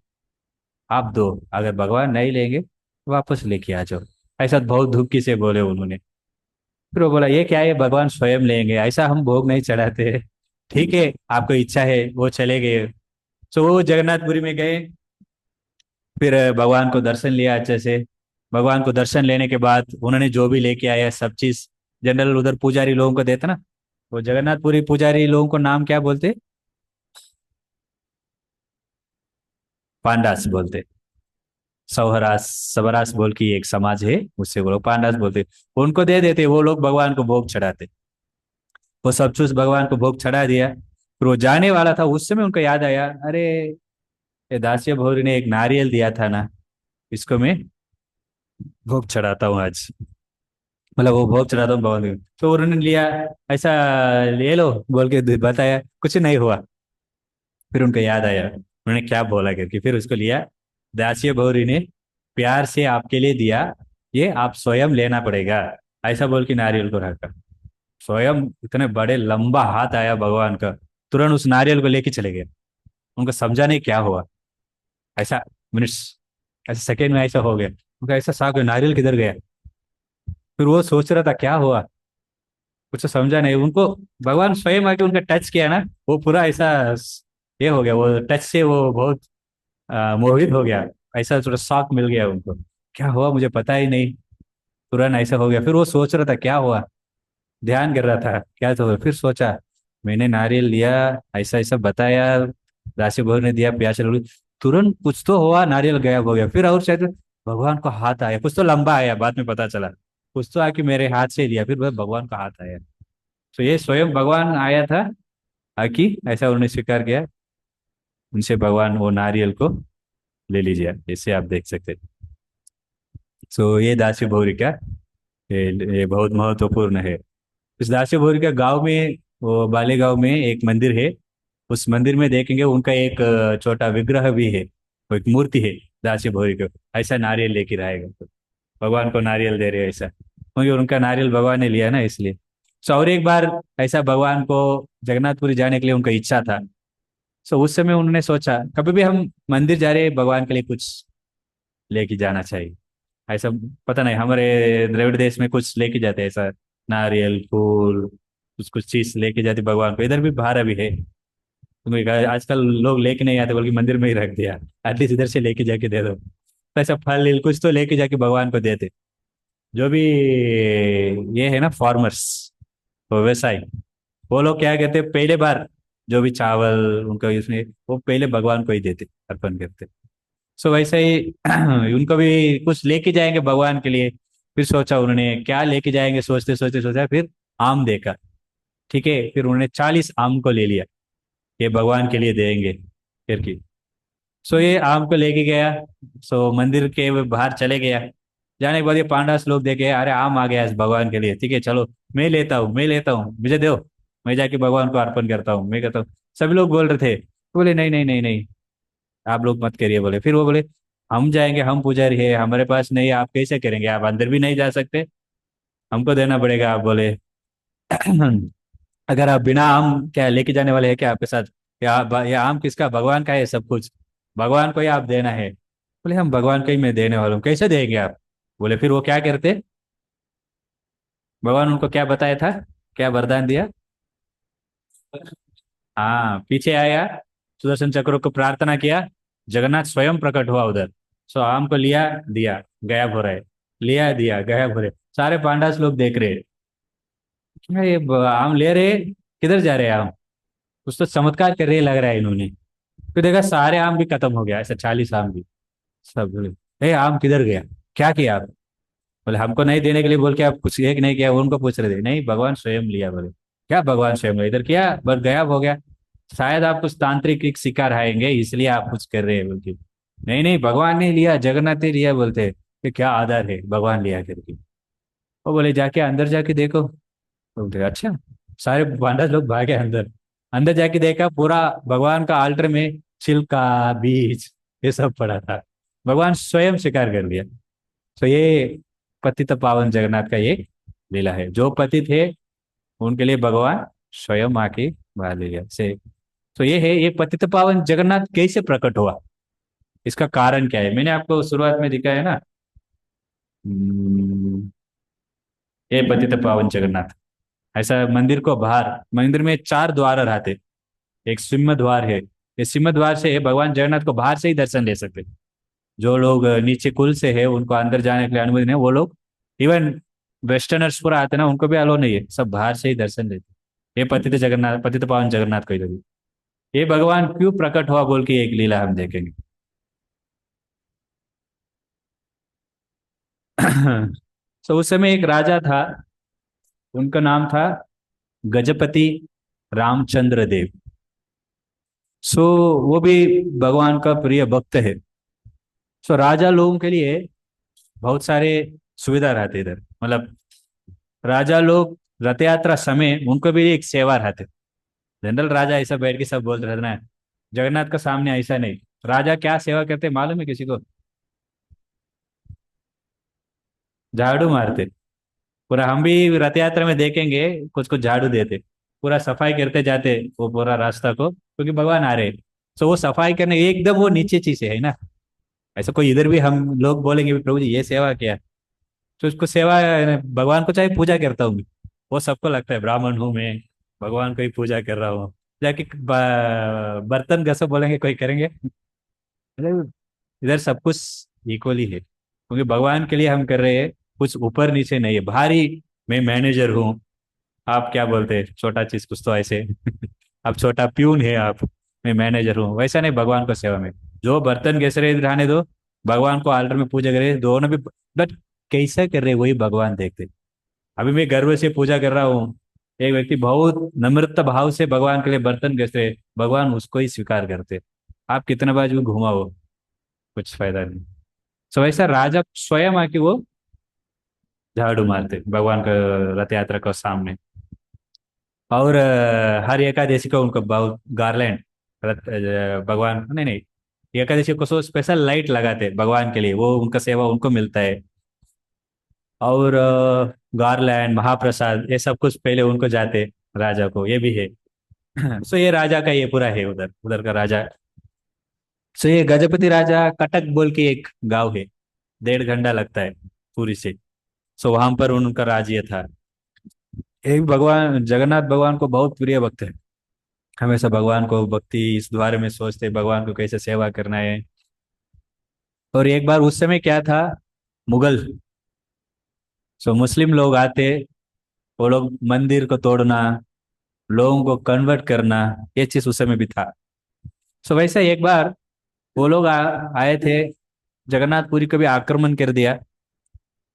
आप दो, अगर भगवान नहीं लेंगे वापस लेके आ जाओ, ऐसा बहुत धुपकी से बोले उन्होंने। फिर वो बोला ये क्या है, भगवान स्वयं लेंगे, ऐसा हम भोग नहीं चढ़ाते। ठीक है आपको इच्छा है, वो चले गए। तो वो जगन्नाथपुरी में गए, फिर भगवान को दर्शन लिया अच्छे से। भगवान को दर्शन लेने के बाद उन्होंने जो भी लेके आया सब चीज, जनरल उधर पुजारी लोगों को देता ना, वो जगन्नाथपुरी पुजारी लोगों को नाम क्या बोलते, पांडास बोलते, सवरास सवरास बोल की एक समाज है, उससे वो लोग पांडास बोलते। उनको दे देते, वो लोग भगवान को भोग चढ़ाते। वो सब चीज भगवान को भोग चढ़ा दिया, फिर वो जाने वाला था, उस समय उनको याद आया, अरे ये दासिया भौरी ने एक नारियल दिया था ना, इसको मैं भोग चढ़ाता हूँ आज, मतलब वो भोग चढ़ाता हूँ भगवान को। तो उन्होंने लिया, ऐसा ले लो बोल के बताया, कुछ नहीं हुआ। फिर उनको याद आया उन्होंने क्या बोला करके, फिर उसको लिया, दासिया भौरी ने प्यार से आपके लिए दिया, ये आप स्वयं लेना पड़ेगा, ऐसा बोल के नारियल को रखा। स्वयं इतने बड़े लंबा हाथ आया भगवान का, तुरंत उस नारियल को लेके चले गए। उनको समझा नहीं क्या हुआ, ऐसा मिनट्स, ऐसा सेकेंड में ऐसा हो गया, उनका ऐसा साफ नारियल किधर गया। फिर वो सोच रहा था क्या हुआ, कुछ तो समझा नहीं उनको, भगवान स्वयं आके उनका टच किया ना, वो पूरा ऐसा ये हो गया, वो टच से वो बहुत मोहित हो गया, ऐसा थोड़ा शॉक मिल गया उनको, क्या हुआ मुझे पता ही नहीं। तुरंत ऐसा हो गया। फिर वो सोच रहा था क्या हुआ, ध्यान कर रहा था क्या तो, फिर सोचा मैंने नारियल लिया, ऐसा ऐसा बताया, राशि बहु ने दिया, प्यासे लोग, तुरंत कुछ तो हुआ, नारियल गायब हो गया। फिर और शायद भगवान को हाथ आया, कुछ तो लंबा आया, बाद में पता चला कुछ तो आके मेरे हाथ से लिया, फिर भगवान का हाथ आया। तो ये स्वयं भगवान आया था आकी, ऐसा उन्होंने स्वीकार किया। उनसे भगवान वो नारियल को ले लीजिए, इसे आप देख सकते हैं। सो ये दासी भौरी का, ये बहुत महत्वपूर्ण है। इस दासी भौरी का गांव में, वो बाले गांव में एक मंदिर है। उस मंदिर में देखेंगे उनका एक छोटा विग्रह भी है, वो एक मूर्ति है दासी भौरी को, ऐसा नारियल लेके रहेगा तो भगवान को नारियल दे रहे हैं ऐसा, क्योंकि उनका नारियल भगवान ने लिया ना इसलिए। सो और एक बार ऐसा भगवान को जगन्नाथपुरी जाने के लिए उनका इच्छा था। सो उस समय उन्होंने सोचा कभी भी हम मंदिर जा रहे हैं भगवान के लिए कुछ लेके जाना चाहिए, ऐसा पता नहीं हमारे द्रविड़ देश में कुछ लेके जाते हैं ऐसा, नारियल फूल, कुछ कुछ चीज लेके जाते भगवान को, इधर भी बाहर भी है। तो आजकल लोग लेके नहीं आते बल्कि मंदिर में ही रख दिया, एटलीस्ट इधर से लेके जाके दे दो, तो ऐसा फल कुछ तो लेके जाके भगवान को देते। जो भी ये है ना फार्मर्स, वो व्यवसाय, वो लोग क्या कहते हैं पहले बार जो भी चावल उनका इसमें, वो पहले भगवान को ही देते, अर्पण करते। सो वैसे ही उनको भी कुछ लेके जाएंगे भगवान के लिए। फिर सोचा उन्होंने क्या लेके जाएंगे, सोचते सोचते सोचा, फिर आम देखा। ठीक है, फिर उन्होंने 40 आम को ले लिया, ये भगवान के लिए देंगे करके। सो ये आम को लेके गया। सो मंदिर के वो बाहर चले गया। जाने के बाद ये पांडास लोग देखे, अरे आम आ गया इस भगवान के लिए, ठीक है चलो मैं लेता हूँ, मैं लेता हूँ, मुझे दो, मैं जाके भगवान को अर्पण करता हूँ, मैं कहता हूँ। सभी लोग बोल रहे थे, बोले नहीं नहीं नहीं नहीं, आप लोग मत करिए बोले। फिर वो बोले हम जाएंगे, हम पुजारी है, हमारे पास नहीं, आप कैसे करेंगे, आप अंदर भी नहीं जा सकते, हमको देना पड़ेगा। आप बोले अगर आप बिना आम क्या लेके जाने वाले हैं क्या आपके साथ, या आम किसका, भगवान का है सब कुछ, भगवान को ही आप देना है। बोले हम भगवान को ही मैं देने वाला हूँ, कैसे देंगे आप। बोले फिर वो क्या करते, भगवान उनको क्या बताया था, क्या वरदान दिया। हाँ पीछे आया, सुदर्शन चक्र को प्रार्थना किया, जगन्नाथ स्वयं प्रकट हुआ उधर। सो आम को लिया, दिया, गायब हो रहे, लिया दिया गायब हो रहे। सारे पांडास लोग देख रहे, क्या ये आम ले रहे, किधर जा रहे हैं आम, कुछ तो चमत्कार कर रहे लग रहा है इन्होंने। फिर देखा सारे आम भी खत्म हो गया, ऐसा 40 आम भी। सब बोले ए आम किधर गया, क्या किया आप। बोले हमको नहीं देने के लिए बोल के आप कुछ एक नहीं किया, वो उनको पूछ रहे थे, नहीं भगवान स्वयं लिया। बोले क्या भगवान स्वयं लिया, इधर किया बस गायब हो गया, शायद आप कुछ तांत्रिक एक शिकार आएंगे इसलिए आप कुछ कर रहे हैं बोलते। नहीं नहीं भगवान ने लिया, जगन्नाथ ने लिया, बोलते कि क्या आधार है भगवान लिया करके। वो बोले जाके अंदर जाके देखो, बोलते अच्छा। सारे पांडव लोग भागे अंदर, अंदर जाके देखा पूरा भगवान का आल्टर में छिलका, बीज, ये सब पड़ा था, भगवान स्वयं शिकार कर लिया। तो ये पतित पावन जगन्नाथ का ये लीला है, जो पति थे उनके लिए भगवान स्वयं आके बाहर ले लिया से। तो ये है, ये पतित पावन जगन्नाथ कैसे प्रकट हुआ, इसका कारण क्या है, मैंने आपको शुरुआत में दिखाया ना। हम्म, ये पतित पावन जगन्नाथ, ऐसा मंदिर को बाहर, मंदिर में 4 द्वार रहते, एक सिंह द्वार है, इस सिंह द्वार से भगवान जगन्नाथ को बाहर से ही दर्शन ले सकते। जो लोग नीचे कुल से है उनको अंदर जाने के लिए अनुमति नहीं, वो लोग इवन वेस्टर्नर्स पूरा आते ना, उनको भी अलो नहीं है, सब बाहर से ही दर्शन लेते। ये पतित जगन्नाथ, पतित पावन जगन्नाथ को इधर, ये भगवान क्यों प्रकट हुआ बोल के एक लीला हम देखेंगे। तो उस समय एक राजा था, उनका नाम था गजपति रामचंद्र देव। सो वो भी भगवान का प्रिय भक्त है। सो राजा लोगों के लिए बहुत सारे सुविधा रहते इधर, मतलब राजा लोग रथ यात्रा समय उनको भी एक सेवा रहते। जनरल राजा ऐसा बैठ के सब बोलते रहते ना, जगन्नाथ का सामने ऐसा नहीं। राजा क्या सेवा करते मालूम है किसी को, झाड़ू मारते। पूरा हम भी रथ यात्रा में देखेंगे कुछ कुछ झाड़ू देते, पूरा सफाई करते जाते वो पूरा रास्ता को, क्योंकि भगवान आ रहे। सो वो सफाई करने एकदम वो नीचे चीज है ना, ऐसा कोई इधर भी हम लोग बोलेंगे भी प्रभु जी ये सेवा क्या, तो उसको सेवा, भगवान को चाहे पूजा करता हूँ, वो सबको लगता है ब्राह्मण हूँ मैं, भगवान को ही पूजा कर रहा हूँ। जाके बर्तन घसो बोलेंगे कोई करेंगे, मतलब इधर सब कुछ इक्वली है, क्योंकि भगवान के लिए हम कर रहे हैं। कुछ ऊपर नीचे नहीं है, भारी। मैं मैनेजर हूँ, आप क्या बोलते हैं, छोटा चीज कुछ तो ऐसे आप छोटा प्यून है आप, मैं मैनेजर हूँ, वैसा नहीं भगवान को सेवा में। जो बर्तन कैसे रहे रहने दो, भगवान को आल्टर में पूजा करे दोनों भी, बट कैसा कर रहे वही भगवान देखते। अभी मैं गर्व से पूजा कर रहा हूँ, एक व्यक्ति बहुत नम्रता भाव से भगवान के लिए बर्तन कैसे रहे, भगवान उसको ही स्वीकार करते। आप कितना बार भी घुमाओ, कुछ फायदा नहीं। सो ऐसा राजा स्वयं आके वो झाड़ू मारते भगवान का रथ यात्रा का सामने। और हर एकादशी को उनको बहुत गार्लैंड, भगवान नहीं नहीं, एकादशी को सो स्पेशल लाइट लगाते भगवान के लिए, वो उनका सेवा उनको मिलता है। और गार्लैंड महाप्रसाद ये सब कुछ पहले उनको जाते, राजा को ये भी है। सो ये राजा का ये पूरा है, उधर उधर का राजा। सो ये गजपति राजा कटक बोल के एक गांव है, 1.5 घंटा लगता है पुरी से। सो वहां पर उनका राज्य था। एक भगवान जगन्नाथ भगवान को बहुत प्रिय भक्त है, हमेशा भगवान को भक्ति इस बारे में सोचते भगवान को कैसे सेवा करना है। और एक बार उस समय क्या था, मुगल, सो मुस्लिम लोग आते, वो लोग मंदिर को तोड़ना, लोगों को कन्वर्ट करना, ये चीज उस समय भी था। सो वैसे एक बार वो लोग आए थे, जगन्नाथपुरी को भी आक्रमण कर दिया।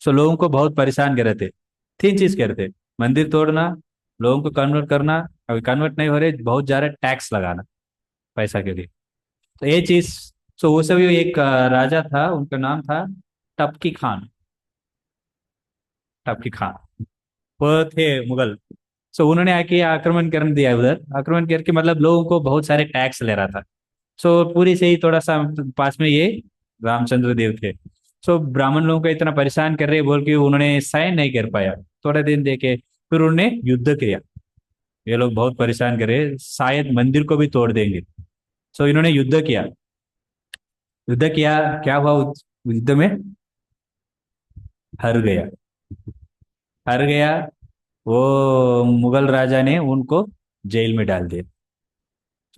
सो लोगों को बहुत परेशान कर रहे थे, 3 चीज कर रहे थे, मंदिर तोड़ना, लोगों को कन्वर्ट करना, अभी कन्वर्ट नहीं हो रहे बहुत ज्यादा टैक्स लगाना पैसा के लिए। तो ये चीज, सो वो सभी एक राजा था, उनका नाम था टपकी खान, टपकी खान, वो थे मुगल। सो उन्होंने आके आक्रमण कर दिया उधर, आक्रमण करके मतलब लोगों को बहुत सारे टैक्स ले रहा था। सो पूरी से ही थोड़ा सा पास में ये रामचंद्र देव थे। सो ब्राह्मण लोगों को इतना परेशान कर रहे बोल के उन्होंने साइन नहीं कर पाया, थोड़ा दिन देके फिर उन्होंने युद्ध किया। ये लोग बहुत परेशान करे, शायद मंदिर को भी तोड़ देंगे। सो इन्होंने युद्ध किया, युद्ध किया, क्या हुआ युद्ध में, हार गया, हार गया। वो मुगल राजा ने उनको जेल में डाल दिया।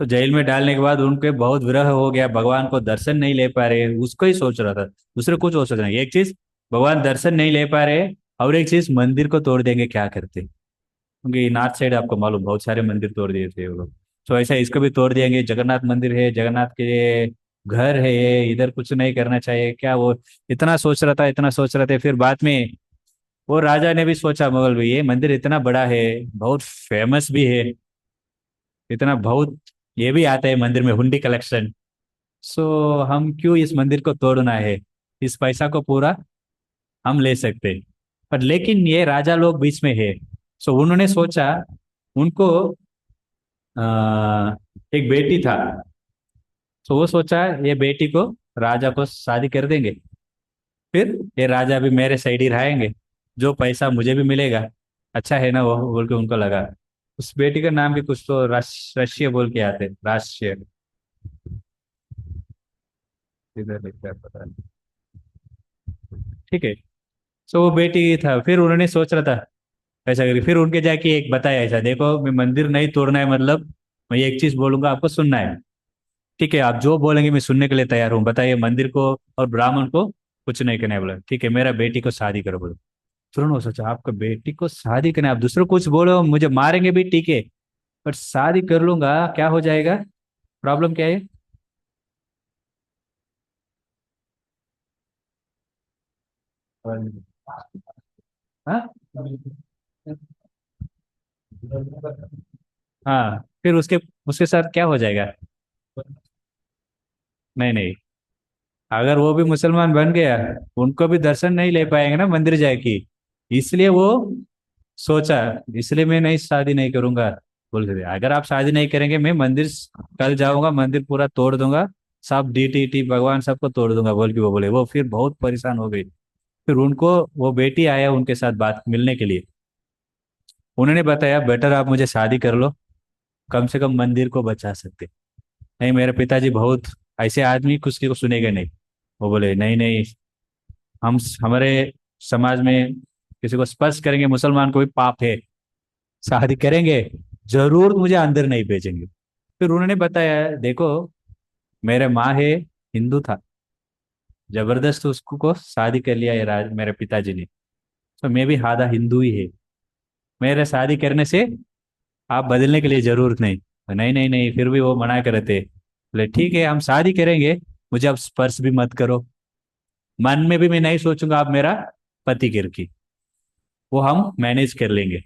तो जेल में डालने के बाद उनके बहुत विरह हो गया, भगवान को दर्शन नहीं ले पा रहे, उसको ही सोच रहा था, दूसरे कुछ हो सोच रहे, एक चीज भगवान दर्शन नहीं ले पा रहे, और एक चीज मंदिर को तोड़ देंगे क्या करते, क्योंकि नॉर्थ साइड आपको मालूम बहुत सारे मंदिर तोड़ दिए थे वो लोग। तो ऐसा इसको भी तोड़ दिएंगे, जगन्नाथ मंदिर है, जगन्नाथ के घर है ये, इधर कुछ नहीं करना चाहिए क्या, वो इतना सोच रहा था, इतना सोच रहे थे। फिर बाद में वो राजा ने भी सोचा, मुगल भी, ये मंदिर इतना बड़ा है, बहुत फेमस भी है, इतना बहुत ये भी आता है मंदिर में हुंडी कलेक्शन, सो हम क्यों इस मंदिर को तोड़ना है, इस पैसा को पूरा हम ले सकते हैं। पर लेकिन ये राजा लोग बीच में है, सो उन्होंने सोचा, उनको एक बेटी था, तो वो सोचा ये बेटी को राजा को शादी कर देंगे, फिर ये राजा भी मेरे साइड ही रहेंगे, जो पैसा मुझे भी मिलेगा, अच्छा है ना वो बोल के उनको लगा। उस बेटी का नाम भी कुछ तो राष्ट्रीय बोल के आते, राष्ट्रीय, इधर लिखा है पता नहीं, ठीक है। सो वो बेटी था, फिर उन्होंने सोच रहा था ऐसा करके, फिर उनके जाके एक बताया, ऐसा देखो मैं मंदिर नहीं तोड़ना है, मतलब मैं एक चीज बोलूंगा आपको सुनना है, ठीक है, आप जो बोलेंगे मैं सुनने के लिए तैयार हूँ, बताइए मंदिर को और ब्राह्मण को कुछ नहीं करना है, बोला ठीक है, मेरा बेटी को शादी करो बोलो। फिर उन्होंने सोचा आपका बेटी को शादी करना है, आप दूसरों कुछ बोलो मुझे मारेंगे भी ठीक है, पर शादी कर लूंगा क्या हो जाएगा, प्रॉब्लम क्या है। हाँ, हाँ, फिर उसके उसके साथ क्या हो जाएगा। नहीं नहीं, अगर वो भी मुसलमान बन गया, उनको भी दर्शन नहीं ले पाएंगे ना मंदिर जाके, इसलिए वो सोचा, इसलिए मैं नहीं शादी नहीं करूंगा, बोल के अगर आप शादी नहीं करेंगे मैं मंदिर कल जाऊंगा, मंदिर पूरा तोड़ दूंगा, सब डीटी टी भगवान सबको तोड़ दूंगा बोल के वो बोले, वो फिर बहुत परेशान हो गई। फिर उनको वो बेटी आया उनके साथ बात मिलने के लिए, उन्होंने बताया बेटर आप मुझे शादी कर लो, कम से कम मंदिर को बचा सकते। नहीं मेरे पिताजी बहुत ऐसे आदमी किसी को सुनेगा नहीं, वो बोले नहीं नहीं, हम हमारे समाज में किसी को स्पर्श करेंगे मुसलमान को भी पाप है, शादी करेंगे जरूर मुझे अंदर नहीं भेजेंगे। फिर उन्होंने बताया देखो, मेरे माँ है, हिंदू था, जबरदस्त उसको को शादी कर लिया ये मेरे पिताजी ने, तो मैं भी आधा हिंदू ही है, मेरे शादी करने से आप बदलने के लिए जरूरत नहीं। नहीं नहीं नहीं, फिर भी वो मना कर रहे थे। बोले ठीक है हम शादी करेंगे, मुझे अब स्पर्श भी मत करो, मन में भी मैं नहीं सोचूंगा आप मेरा पति की, वो हम मैनेज कर लेंगे।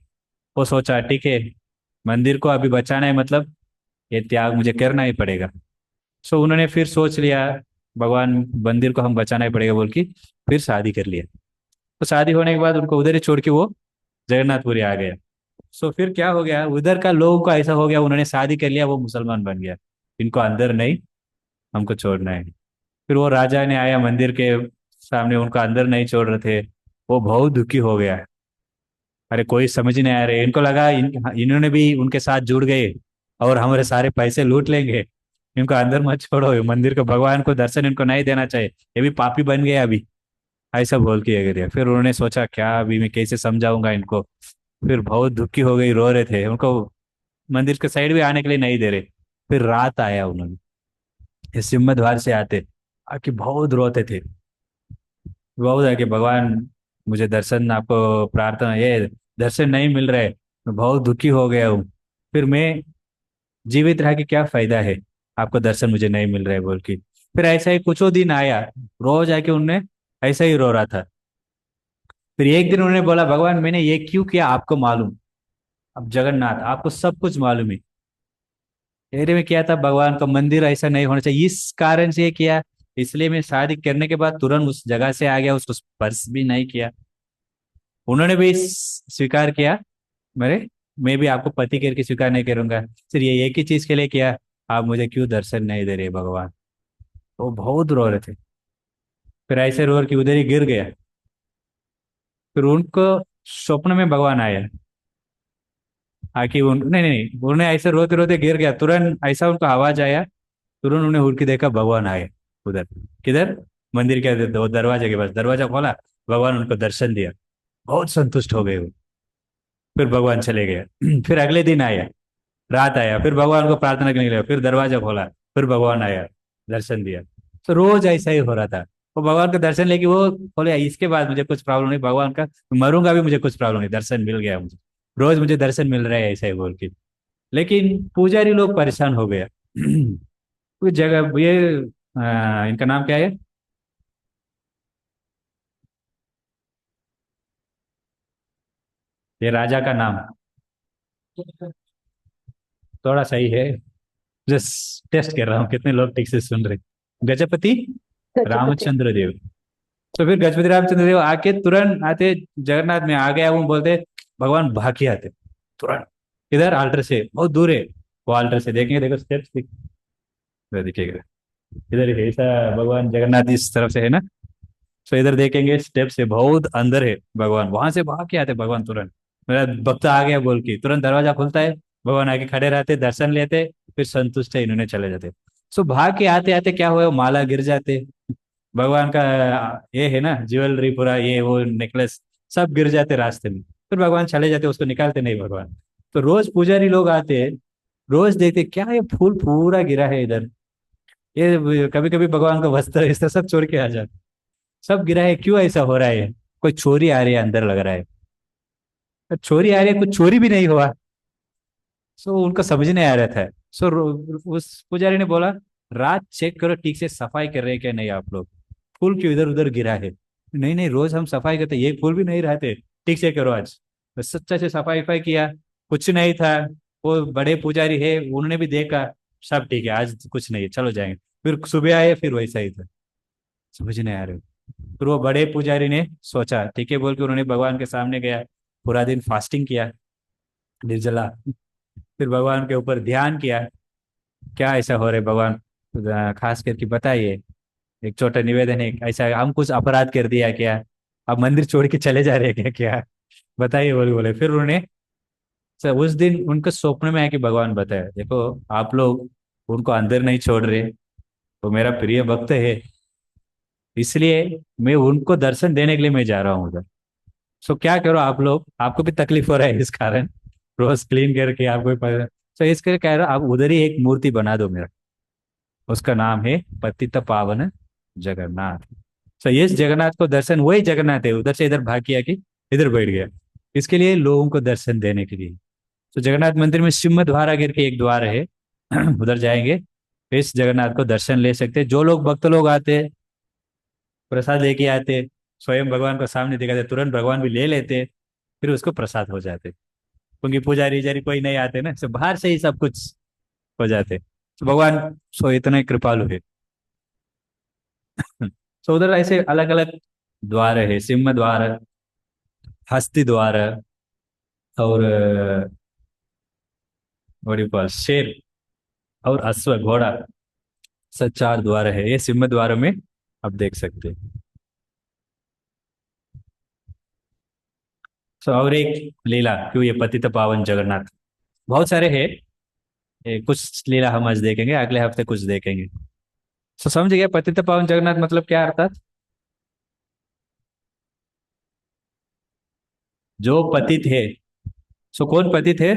वो सोचा ठीक है, मंदिर को अभी बचाना है, मतलब ये त्याग मुझे करना ही पड़ेगा। सो उन्होंने फिर सोच लिया, भगवान मंदिर को हम बचाना ही पड़ेगा बोल के फिर शादी कर लिया। तो शादी होने के बाद उनको उधर ही छोड़ के वो जगन्नाथपुरी आ गया। सो फिर क्या हो गया, उधर का लोगों को ऐसा हो गया, उन्होंने शादी कर लिया, वो मुसलमान बन गया, इनको अंदर नहीं, हमको छोड़ना है। फिर वो राजा ने आया मंदिर के सामने, उनको अंदर नहीं छोड़ रहे थे, वो बहुत दुखी हो गया। अरे कोई समझ ही नहीं आ रहे, इनको लगा इन्होंने भी उनके साथ जुड़ गए और हमारे सारे पैसे लूट लेंगे, इनको अंदर मत छोड़ो, ये मंदिर को भगवान को दर्शन इनको नहीं देना चाहिए, ये भी पापी बन गए अभी, ऐसा बोल के ये दिया। फिर उन्होंने सोचा क्या अभी मैं कैसे समझाऊंगा इनको। फिर बहुत दुखी हो गई, रो रहे थे, उनको मंदिर के साइड भी आने के लिए नहीं दे रहे। फिर रात आया, उन्होंने इस सिम्मत द्वार से आते आके बहुत रोते थे, बहुत है कि भगवान मुझे दर्शन, आपको प्रार्थना, ये दर्शन नहीं मिल रहे, मैं बहुत दुखी हो गया हूँ, फिर मैं जीवित रह के क्या फायदा है, आपको दर्शन मुझे नहीं मिल रहे बोल के। फिर ऐसा ही कुछ दिन आया, रोज आके उनने ऐसा ही रो रहा था। फिर एक दिन उन्होंने बोला भगवान मैंने ये क्यों किया आपको मालूम, अब जगन्नाथ आपको सब कुछ मालूम है, मेरे में किया था भगवान का मंदिर ऐसा नहीं होना चाहिए, इस कारण से ये किया, इसलिए मैं शादी करने के बाद तुरंत उस जगह से आ गया, उसको स्पर्श भी नहीं किया। उन्होंने भी स्वीकार किया, मेरे मैं भी आपको पति करके स्वीकार नहीं करूंगा, सिर्फ ये एक ही चीज के लिए किया, आप मुझे क्यों दर्शन नहीं दे रहे भगवान। वो बहुत रो रहे थे, फिर ऐसे रो के उधर ही गिर गया। फिर उनको स्वप्न में भगवान आया, आके उन नहीं नहीं नहीं, उन्हें ऐसे रोते रोते गिर गया, तुरंत ऐसा उनको आवाज आया, तुरंत उन्हें उठ के देखा भगवान आए उधर। किधर, मंदिर के दरवाजे के पास, दरवाजा खोला, भगवान उनको दर्शन दिया, बहुत संतुष्ट हो गए वो। फिर भगवान चले गए। फिर अगले दिन आया, रात आया, फिर भगवान को प्रार्थना करने लगा, फिर दरवाजा खोला, फिर भगवान आया, दर्शन दिया। तो रोज ऐसा ही हो रहा था, वो भगवान का दर्शन लेके वो बोले इसके बाद मुझे कुछ प्रॉब्लम नहीं, भगवान का मरूंगा भी मुझे कुछ प्रॉब्लम नहीं, दर्शन मिल गया मुझे, रोज मुझे दर्शन मिल रहा है ऐसा ही बोल के। लेकिन पुजारी लोग परेशान हो गया। कुछ जगह ये इनका नाम क्या है, ये राजा का नाम थोड़ा सही है, जस्ट टेस्ट कर रहा हूँ कितने लोग ठीक से सुन रहे। गजपति गजपति। रामचंद्र देव। तो फिर गजपति रामचंद्र देव आके तुरंत आते, जगन्नाथ में आ गया वो बोलते, भगवान भाग के आते तुरंत, इधर आल्टर से बहुत दूर है, वो आल्टर से देखेंगे, देखो स्टेप्स दिखेगा, इधर है ऐसा, भगवान जगन्नाथ इस तरफ से है ना, तो इधर देखेंगे स्टेप से बहुत अंदर है भगवान, वहां से भाग के आते भगवान तुरंत, मेरा भक्त आ गया बोल के तुरंत दरवाजा खुलता है, भगवान आके खड़े रहते, दर्शन लेते, फिर संतुष्ट है इन्होंने चले जाते। सो भाग के आते आते क्या हुआ, माला गिर जाते, भगवान का ये है ना ज्वेलरी पूरा, ये वो नेकलेस सब गिर जाते रास्ते में, फिर भगवान चले जाते, उसको निकालते नहीं भगवान। तो रोज पुजारी लोग आते, रोज देखते क्या ये फूल पूरा गिरा है इधर, ये कभी कभी भगवान का वस्त्र इस्त्र सब छोड़ के आ जाते, सब गिरा है, क्यों ऐसा हो रहा है, कोई चोरी आ रही है अंदर लग रहा है। तो चोरी आ रही है, कुछ चोरी भी नहीं हुआ। सो उनको समझ नहीं आ रहा था। सो उस पुजारी ने बोला रात चेक करो ठीक से सफाई कर रहे हैं क्या नहीं आप लोग, फूल क्यों इधर उधर गिरा है। नहीं नहीं रोज हम सफाई करते, ये फूल भी नहीं रहते, ठीक से करो आज। तो सच्चा से सफाई वफाई किया, कुछ नहीं था। वो बड़े पुजारी है, उन्होंने भी देखा, सब ठीक है आज कुछ नहीं है, चलो जाएंगे। फिर सुबह आए, फिर वैसा ही था, समझ नहीं आ रहे। फिर वो बड़े पुजारी ने सोचा ठीक है बोल के, उन्होंने भगवान के सामने गया, पूरा दिन फास्टिंग किया, निर्जला, फिर भगवान के ऊपर ध्यान किया, क्या ऐसा हो रहा है भगवान, खास करके बताइए, एक छोटा निवेदन है, ऐसा हम कुछ अपराध कर दिया क्या, अब मंदिर छोड़ के चले जा रहे हैं क्या, क्या बताइए बोले बोले। फिर उन्होंने सर उस दिन उनके स्वप्न में है कि भगवान बताया देखो, आप लोग उनको अंदर नहीं छोड़ रहे, वो मेरा प्रिय भक्त है, इसलिए मैं उनको दर्शन देने के लिए मैं जा रहा हूँ उधर। सो क्या करो आप लोग, आपको भी तकलीफ हो रहा है इस कारण, रोज क्लीन करके आपको भी पता, तो इसके कह रहा हूं, आप उधर ही एक मूर्ति बना दो मेरा, उसका नाम है पतित पावन जगन्नाथ। सो ये जगन्नाथ को दर्शन, वही जगन्नाथ है, उधर से इधर भाग किया कि इधर बैठ गया। इसके लिए लोगों को दर्शन देने के लिए। तो जगन्नाथ मंदिर में सिंह द्वारा गिर के एक द्वार है। उधर जाएंगे, इस जगन्नाथ को दर्शन ले सकते हैं। जो लोग भक्त लोग आते हैं, प्रसाद लेके आते, स्वयं भगवान को सामने दिखाते, तुरंत भगवान भी ले लेते, फिर उसको प्रसाद हो जाते। क्योंकि पुजारी जारी कोई नहीं आते ना, सब बाहर से ही सब कुछ हो जाते। तो भगवान सो इतने कृपालु है। तो उधर ऐसे अलग अलग द्वार है, सिंह द्वार, हस्ती द्वार, और what do you call, शेर, और अश्व घोड़ा, सब चार द्वार है ये सिंह द्वार में। आप देख सकते हैं। तो और एक लीला क्यों, ये पतित पावन जगन्नाथ, बहुत सारे हैं। कुछ लीला हम आज देखेंगे, अगले हफ्ते कुछ देखेंगे। तो समझ गया पतित पावन जगन्नाथ मतलब क्या अर्थात? जो पतित है। सो कौन पतित है?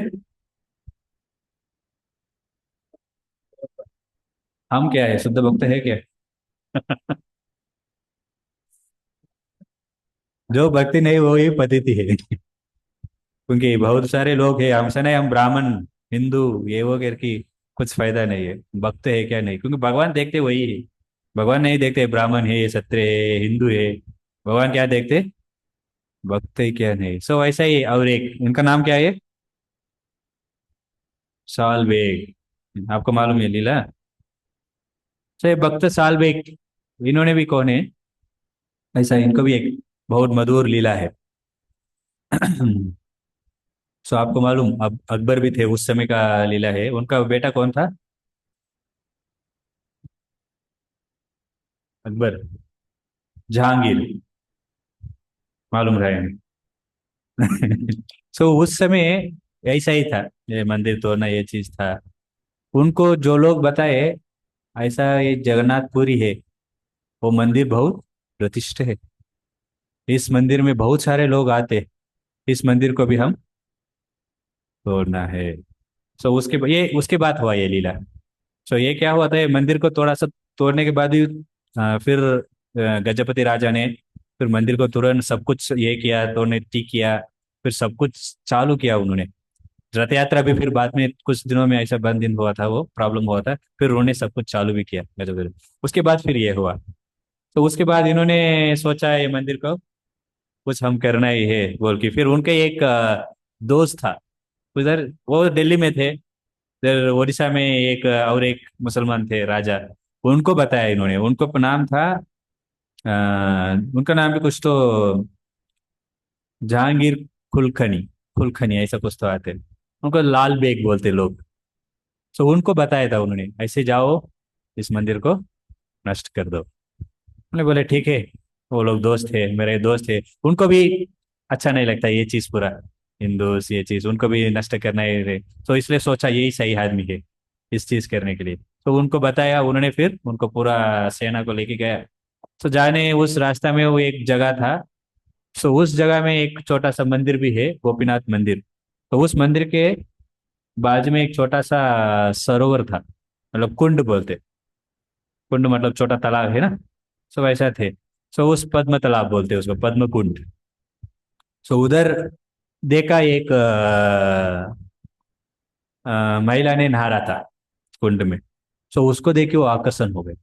हम क्या है, शुद्ध भक्त है क्या? जो भक्ति नहीं वो ही पतित है। क्योंकि बहुत सारे लोग हैं, हमसे नहीं, हम ब्राह्मण, हिंदू, ये वो करके कुछ फायदा नहीं है। भक्त है क्या नहीं, क्योंकि भगवान देखते वही है। भगवान नहीं देखते ब्राह्मण है, क्षत्रिय है, हिंदू है। भगवान क्या देखते? भक्त है क्या नहीं। सो ऐसा ही। और एक इनका नाम क्या है? साल बेग, आपको मालूम है लीला? सो ये भक्त साल बेग, इन्होंने भी कौन है? ऐसा इनको भी एक बहुत मधुर लीला है। सो आपको मालूम, अब अकबर भी थे उस समय का लीला है। उनका बेटा कौन था? अकबर, जहांगीर, मालूम रहे? सो उस समय ऐसा ही था, ये मंदिर तोड़ना ये चीज था। उनको जो लोग बताए, ऐसा ये जगन्नाथपुरी है, वो मंदिर बहुत प्रतिष्ठित है। इस मंदिर में बहुत सारे लोग आते, इस मंदिर को भी हम तोड़ना है। सो ये उसके बाद हुआ ये लीला। सो ये क्या हुआ था, ये मंदिर को थोड़ा सा तोड़ने के बाद ही फिर गजपति राजा ने फिर मंदिर को तुरंत सब कुछ ये किया, तोड़ने ठीक किया, फिर सब कुछ चालू किया उन्होंने। रथ यात्रा भी फिर बाद में कुछ दिनों में ऐसा बंद दिन हुआ था, वो प्रॉब्लम हुआ था, फिर उन्होंने सब कुछ चालू भी किया गजपति। उसके बाद फिर ये हुआ। तो उसके बाद इन्होंने सोचा ये मंदिर को कुछ हम करना ही है बोल के, फिर उनके एक दोस्त था उधर, वो दिल्ली में थे, फिर उड़ीसा में एक और एक मुसलमान थे राजा, उनको बताया इन्होंने। उनको नाम था उनका नाम भी कुछ तो जहांगीर खुलखनी, खुलखनी ऐसा कुछ तो आते, उनको लाल बेग बोलते लोग। तो उनको बताया था उन्होंने, ऐसे जाओ इस मंदिर को नष्ट कर दो। उन्होंने बोले ठीक है। वो लोग दोस्त थे, मेरे दोस्त थे, उनको भी अच्छा नहीं लगता ये चीज पूरा, हिंदूस ये चीज उनको भी नष्ट करना ही रहे। तो इसलिए सोचा यही सही आदमी है इस चीज करने के लिए। तो उनको बताया उन्होंने, फिर उनको पूरा सेना को लेके गया। तो जाने उस रास्ता में वो एक जगह था। तो उस जगह में एक छोटा सा मंदिर भी है, गोपीनाथ मंदिर। तो उस मंदिर के बाजू में एक छोटा सा सरोवर था, मतलब कुंड बोलते। कुंड मतलब छोटा तालाब है ना, सो वैसा थे। सो उस पद्म तालाब बोलते हैं उसको, पद्म कुंड। सो उधर देखा एक महिला ने नहा रहा था कुंड में। सो उसको देख के वो आकर्षण हो गए।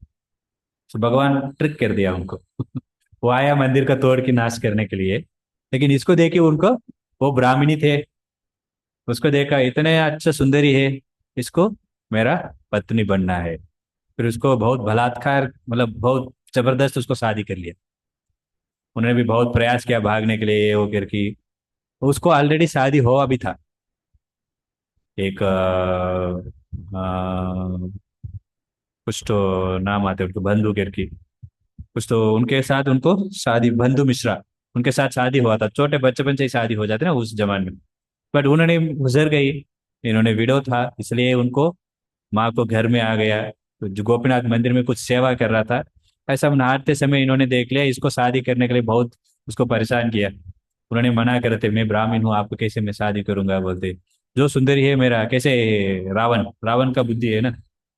सो भगवान ट्रिक कर दिया उनको। वो आया मंदिर का तोड़ के नाश करने के लिए, लेकिन इसको देख के उनको, वो ब्राह्मणी थे, उसको देखा इतने अच्छा सुंदरी है, इसको मेरा पत्नी बनना है। फिर उसको बहुत बलात्कार, मतलब बहुत जबरदस्त उसको शादी कर लिया। उन्होंने भी बहुत प्रयास किया भागने के लिए, ये वो करके। उसको ऑलरेडी शादी हुआ भी था, एक कुछ तो नाम आते उनको, बंधु करके कुछ तो, उनके साथ उनको शादी, बंधु मिश्रा, उनके साथ शादी हुआ था। छोटे बचपन से ही शादी हो जाते ना उस जमाने में। बट उन्होंने गुजर गई, इन्होंने विडो था, इसलिए उनको माँ को घर में आ गया। तो जो गोपीनाथ मंदिर में कुछ सेवा कर रहा था, ऐसा नहाते समय इन्होंने देख लिया, इसको शादी करने के लिए बहुत उसको परेशान किया। उन्होंने मना करते, मैं ब्राह्मण हूँ, आपको कैसे मैं शादी करूंगा बोलते। जो सुंदरी है मेरा कैसे, रावण, रावण का बुद्धि है ना,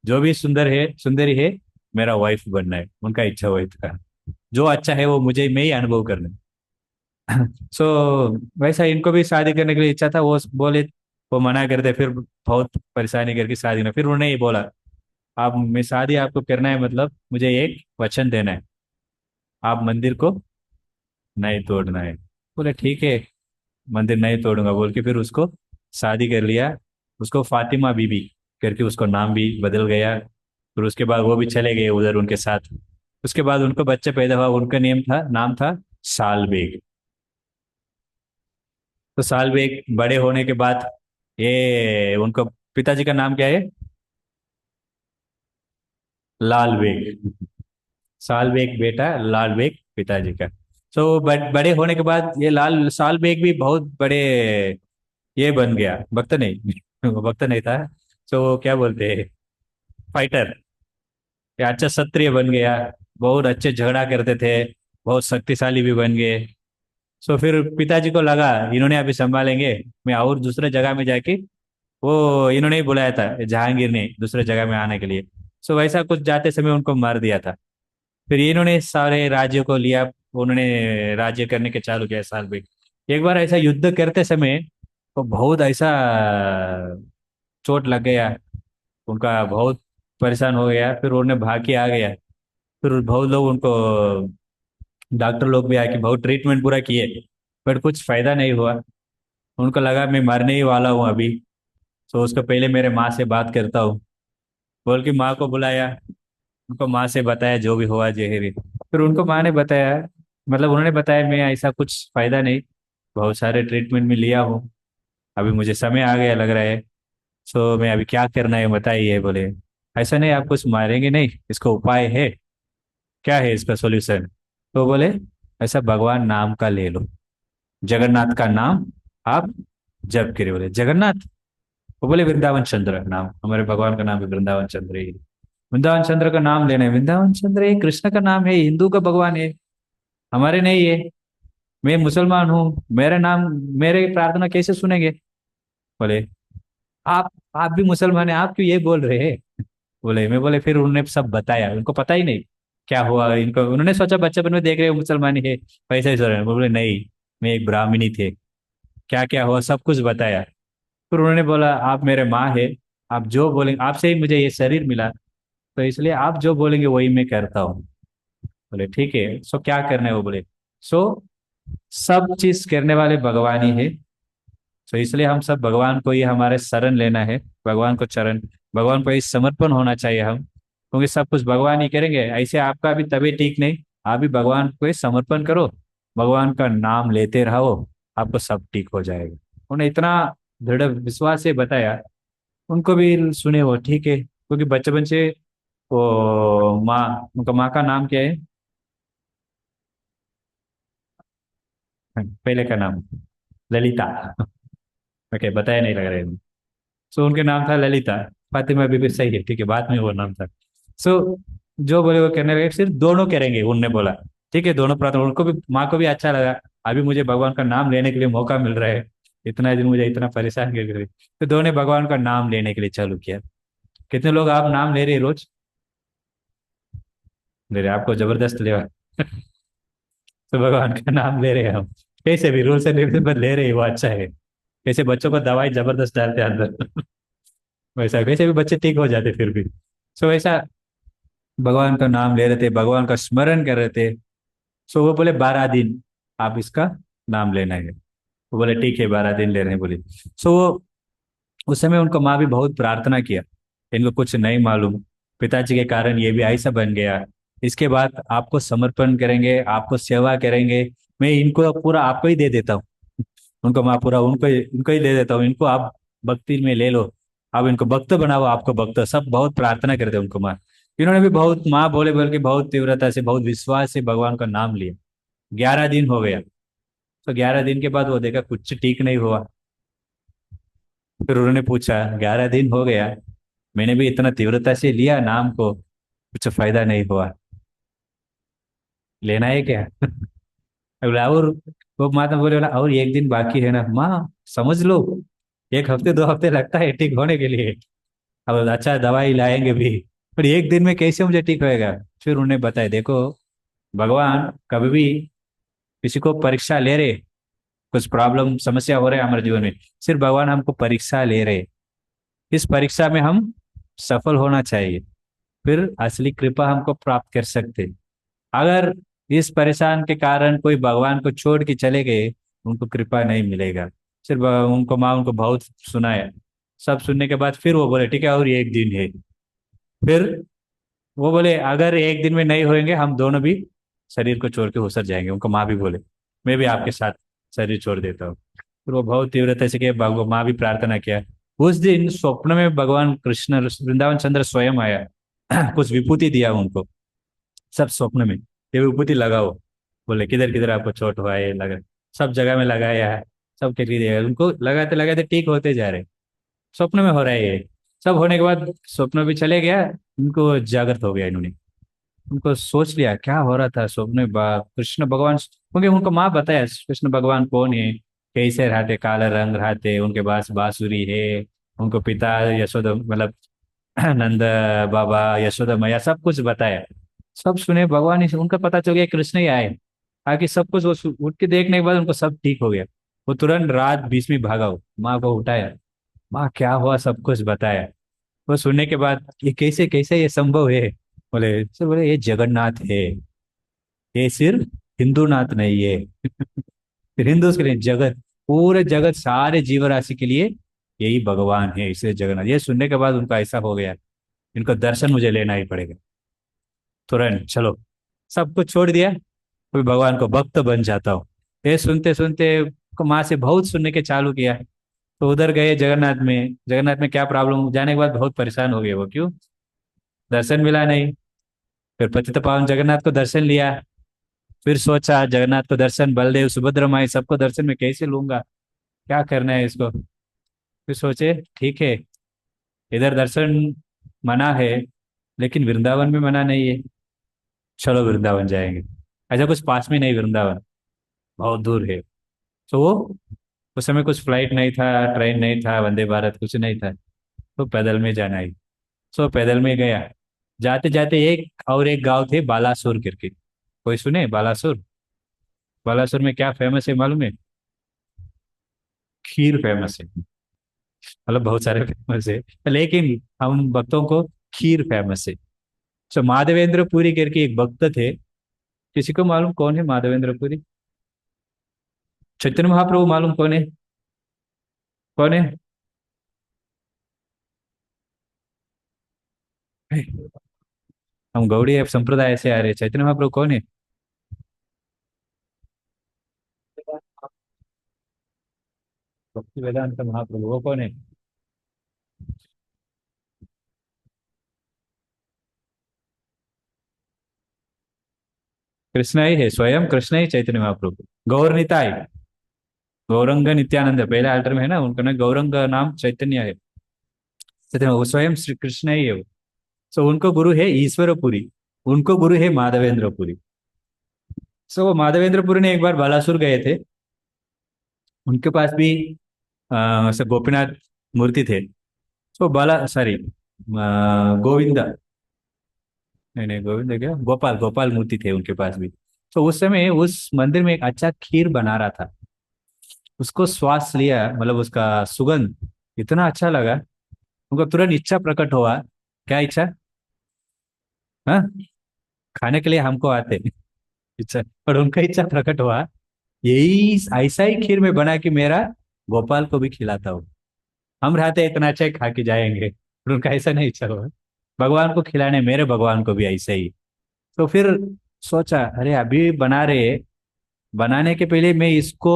जो भी सुंदर है सुंदरी है मेरा वाइफ बनना है, उनका इच्छा वही था। जो अच्छा है वो मुझे मैं ही अनुभव करना है। सो वैसा इनको भी शादी करने के लिए इच्छा था, वो बोले, वो मना कर दे, फिर बहुत परेशानी करके शादी ना, फिर उन्होंने ये बोला, आप मैं शादी आपको करना है, मतलब मुझे एक वचन देना है, आप मंदिर को नहीं तोड़ना है। बोले ठीक है, मंदिर नहीं तोड़ूंगा बोल के फिर उसको शादी कर लिया। उसको फातिमा बीबी करके उसको नाम भी बदल गया। फिर उसके बाद वो भी चले गए उधर उनके साथ। उसके बाद उनको बच्चा पैदा हुआ, उनका नाम था सालबेग। तो सालबेग बड़े होने के बाद, ये उनको पिताजी का नाम क्या है? लाल बेग। साल बेग बेटा, लाल बेग पिताजी का। तो बड़े होने के बाद ये लाल साल बेग भी बहुत बड़े ये बन गया, भक्त नहीं वो भक्त नहीं था, तो क्या बोलते हैं, फाइटर, या अच्छा क्षत्रिय बन गया। बहुत अच्छे झगड़ा करते थे, बहुत शक्तिशाली भी बन गए। सो फिर पिताजी को लगा इन्होंने अभी संभालेंगे, मैं और दूसरे जगह में जाके, वो इन्होंने ही बुलाया था जहांगीर ने दूसरे जगह में आने के लिए। सो वैसा कुछ जाते समय उनको मार दिया था। फिर इन्होंने सारे राज्यों को लिया, उन्होंने राज्य करने के चालू किया साल में। एक बार ऐसा युद्ध करते समय तो बहुत ऐसा चोट लग गया, उनका बहुत परेशान हो गया, फिर उन्होंने भाग के आ गया। फिर बहुत लोग उनको, डॉक्टर लोग भी आके बहुत ट्रीटमेंट पूरा किए, पर कुछ फायदा नहीं हुआ। उनको लगा मैं मरने ही वाला हूँ अभी, तो उसको पहले मेरे माँ से बात करता हूँ बोल के माँ को बुलाया। उनको माँ से बताया जो भी हुआ जहेरी। फिर उनको माँ ने बताया, मतलब उन्होंने बताया मैं ऐसा कुछ फायदा नहीं, बहुत सारे ट्रीटमेंट में लिया हूँ, अभी मुझे समय आ गया लग रहा है, सो मैं अभी क्या करना है बताइए। बोले ऐसा नहीं, आप कुछ मारेंगे नहीं, इसको उपाय है, क्या है इसका सॉल्यूशन? तो बोले ऐसा भगवान नाम का ले लो, जगन्नाथ का नाम आप जप करिए। बोले जगन्नाथ? वो बोले वृंदावन चंद्र नाम, हमारे भगवान का नाम है वृंदावन चंद्र ही। वृंदावन चंद्र का नाम लेना है, वृंदावन चंद्र ये कृष्ण का नाम है, हिंदू का भगवान है, हमारे नहीं है। मैं मुसलमान हूँ, मेरा नाम, मेरे प्रार्थना कैसे सुनेंगे? बोले आप आप भी मुसलमान हैं, आप क्यों ये बोल रहे हैं? बोले मैं, बोले फिर उन्होंने सब बताया, उनको पता ही नहीं क्या हुआ इनको, उन्होंने सोचा बच्चेपन में देख रहे हो मुसलमानी है, वैसे ही सो रहे हैं। बोले नहीं, मैं एक ब्राह्मणी थे, क्या क्या हुआ सब कुछ बताया। फिर उन्होंने बोला आप मेरे माँ है, आप जो बोलेंगे, आपसे ही मुझे ये शरीर मिला, तो इसलिए आप जो बोलेंगे वही मैं करता हूँ। बोले ठीक है, सो क्या करना है? वो बोले सो सब चीज करने वाले भगवान ही है, तो इसलिए हम सब भगवान को ही हमारे शरण लेना है, भगवान को चरण, भगवान को ही समर्पण होना चाहिए हम, क्योंकि सब कुछ भगवान ही करेंगे। ऐसे आपका भी तबीयत ठीक नहीं, आप भी भगवान को ही समर्पण करो, भगवान का नाम लेते रहो, आपको सब ठीक हो जाएगा। उन्हें इतना दृढ़ विश्वास से बताया, उनको भी सुने वो ठीक है, क्योंकि बचपन से वो माँ, उनका माँ का नाम क्या है? पहले का नाम ललिता। ओके, बताया नहीं लग रहा है। सो उनके नाम था ललिता। फातिमा बीबी सही है, ठीक है, बाद में वो नाम था। सो जो बोले वो करने लगे, सिर्फ दोनों करेंगे उनने बोला। ठीक है, दोनों प्रार्थना, उनको भी, माँ को भी अच्छा लगा, अभी मुझे भगवान का नाम लेने के लिए मौका मिल रहा है, इतना दिन मुझे इतना परेशान कर रहे, तो दोनों ने भगवान का नाम लेने के लिए चालू किया। कितने लोग आप नाम ले रहे हैं रोज? ले रहे, आपको जबरदस्त ले। तो भगवान का नाम ले रहे हैं हम, कैसे भी रूल से रेगुलेशन पर ले रहे हैं, वो अच्छा है। कैसे बच्चों को दवाई जबरदस्त डालते हैं अंदर वैसा वैसे भी बच्चे ठीक हो जाते फिर भी। सो वैसा भगवान का नाम ले रहे थे, भगवान का स्मरण कर रहे थे। सो वो बोले 12 दिन आप इसका नाम लेना है। वो बोले ठीक है, 12 दिन ले रहे हैं बोले। सो वो उस समय उनको माँ भी बहुत प्रार्थना किया, इनको कुछ नहीं मालूम, पिताजी के कारण ये भी ऐसा बन गया, इसके बाद आपको समर्पण करेंगे, आपको सेवा करेंगे, मैं इनको पूरा आपको ही दे देता हूँ। उनको माँ पूरा उनको ही दे देता हूँ, इनको आप भक्ति में ले लो, आप इनको भक्त बनाओ, आपको भक्त, सब बहुत प्रार्थना करते उनको माँ। इन्होंने भी बहुत माँ बोले बोल के बहुत तीव्रता से, बहुत विश्वास से भगवान का नाम लिया। 11 दिन हो गया। तो 11 दिन के बाद वो देखा कुछ ठीक नहीं हुआ। फिर उन्होंने पूछा 11 दिन हो गया, मैंने भी इतना तीव्रता से लिया नाम को, कुछ फायदा नहीं हुआ, लेना है क्या? बोला और, वो माता बोले बोला और एक दिन बाकी है ना माँ, समझ लो, 1 हफ्ते 2 हफ्ते लगता है ठीक होने के लिए, अब अच्छा दवाई लाएंगे भी, पर एक दिन में कैसे मुझे ठीक होएगा? फिर उन्हें बताया देखो, भगवान कभी भी किसी को परीक्षा ले रहे, कुछ प्रॉब्लम समस्या हो रहा है हमारे जीवन में, सिर्फ भगवान हमको परीक्षा ले रहे, इस परीक्षा में हम सफल होना चाहिए, फिर असली कृपा हमको प्राप्त कर सकते। अगर इस परेशान के कारण कोई भगवान को छोड़ के चले गए, उनको कृपा नहीं मिलेगा। सिर्फ उनको माँ उनको बहुत सुनाया, सब सुनने के बाद फिर वो बोले ठीक है और ये एक दिन है। फिर वो बोले अगर एक दिन में नहीं होंगे हम दोनों भी शरीर को छोड़ के उतर जाएंगे। उनको माँ भी बोले मैं भी आपके साथ शरीर छोड़ देता हूँ। फिर वो बहुत तीव्रता से के माँ भी प्रार्थना किया। उस दिन स्वप्न में भगवान कृष्ण वृंदावन चंद्र स्वयं आया, कुछ विभूति दिया उनको, सब स्वप्न में, ये विभूति लगाओ। बोले किधर किधर आपको चोट हुआ है, लगा सब जगह में लगाया है, सबके लिए उनको लगाते लगाते ठीक होते जा रहे। स्वप्न में हो रहा है ये सब, होने के बाद स्वप्न भी चले गया, उनको जागृत हो गया इन्होंने। उनको सोच लिया क्या हो रहा था स्वप्न में, कृष्ण भगवान, क्योंकि उनको माँ बताया कृष्ण भगवान कौन है, कैसे रहते, काला रंग रहते, उनके पास बांसुरी है, उनको पिता यशोदा मतलब नंद बाबा यशोदा मैया सब कुछ बताया। सब सुने भगवान ही, उनका पता चल गया कृष्ण ही आए। आगे सब कुछ वो उठ के देखने के बाद उनको सब ठीक हो गया। वो तुरंत रात 20 में भागा हो, माँ को उठाया, माँ क्या हुआ सब कुछ बताया। वो सुनने के बाद ये कैसे कैसे ये संभव है, बोले सर, बोले ये जगन्नाथ है, ये सिर्फ हिंदू नाथ नहीं है। फिर हिंदू के लिए जगत, पूरे जगत सारे जीव राशि के लिए यही भगवान है, इसलिए जगन्नाथ। ये सुनने के बाद उनका ऐसा हो गया, इनको दर्शन मुझे लेना ही पड़ेगा तुरंत, चलो सब कुछ छोड़ दिया, कोई भगवान को भक्त बन जाता हूँ। ये सुनते सुनते को माँ से बहुत सुनने के चालू किया। तो उधर गए जगन्नाथ में, जगन्नाथ में क्या प्रॉब्लम, जाने के बाद बहुत परेशान हो गए वो, क्यों, दर्शन मिला नहीं। फिर पतित पावन जगन्नाथ को दर्शन लिया, फिर सोचा जगन्नाथ को दर्शन, बलदेव सुभद्रा माई सबको दर्शन में कैसे लूंगा, क्या करना है इसको। फिर सोचे ठीक है, इधर दर्शन मना है, लेकिन वृंदावन में मना नहीं है, चलो वृंदावन जाएंगे। ऐसा कुछ पास में नहीं वृंदावन, बहुत दूर है। तो वो उस समय कुछ फ्लाइट नहीं था, ट्रेन नहीं था, वंदे भारत कुछ नहीं था, तो पैदल में जाना ही। सो पैदल में गया, जाते जाते एक और एक गांव थे बालासुर करके, कोई सुने बालासुर? बालासुर में क्या फेमस है मालूम है? खीर फेमस है, मतलब बहुत सारे फेमस है, लेकिन हम भक्तों को खीर फेमस है। सो माधवेंद्र पुरी करके एक भक्त थे, किसी को मालूम कौन है माधवेंद्र पुरी? चैतन्य महाप्रभु मालूम कौन है? कौन है? हम गौड़ी संप्रदाय से आ रहे, चैतन्य महाप्रभु कौन है? भक्ति वेदांत महाप्रभु वो कौन है? कृष्ण ही है, स्वयं कृष्ण ही चैतन्य महाप्रभु, गौर निताई, गौरंग नित्यानंद पहले अल्टर में है ना, उनका ना गौरंग नाम चैतन्य है, चैतन्य वो स्वयं श्री कृष्ण ही है वो। सो उनको गुरु है ईश्वरपुरी, उनको गुरु है माधवेंद्रपुरी। सो वो माधवेंद्रपुरी ने एक बार बालासुर गए थे, उनके पास भी ऐसे गोपीनाथ मूर्ति थे। सो बाला सॉरी गोविंदा, नहीं नहीं गोविंद क्या, गोपाल, गोपाल मूर्ति थे उनके पास भी। तो उस समय उस मंदिर में एक अच्छा खीर बना रहा था, उसको श्वास लिया, मतलब उसका सुगंध इतना अच्छा लगा, उनको तुरंत इच्छा प्रकट हुआ। क्या इच्छा? हाँ, खाने के लिए हमको आते इच्छा, पर उनका इच्छा प्रकट हुआ, यही ऐसा ही खीर में बना कि मेरा गोपाल को भी खिलाता हूँ, हम रहते इतना अच्छा ही खा के जाएंगे, पर उनका ऐसा नहीं इच्छा हुआ, भगवान को खिलाने, मेरे भगवान को भी ऐसे ही। तो फिर सोचा अरे अभी बना रहे, बनाने के पहले मैं इसको,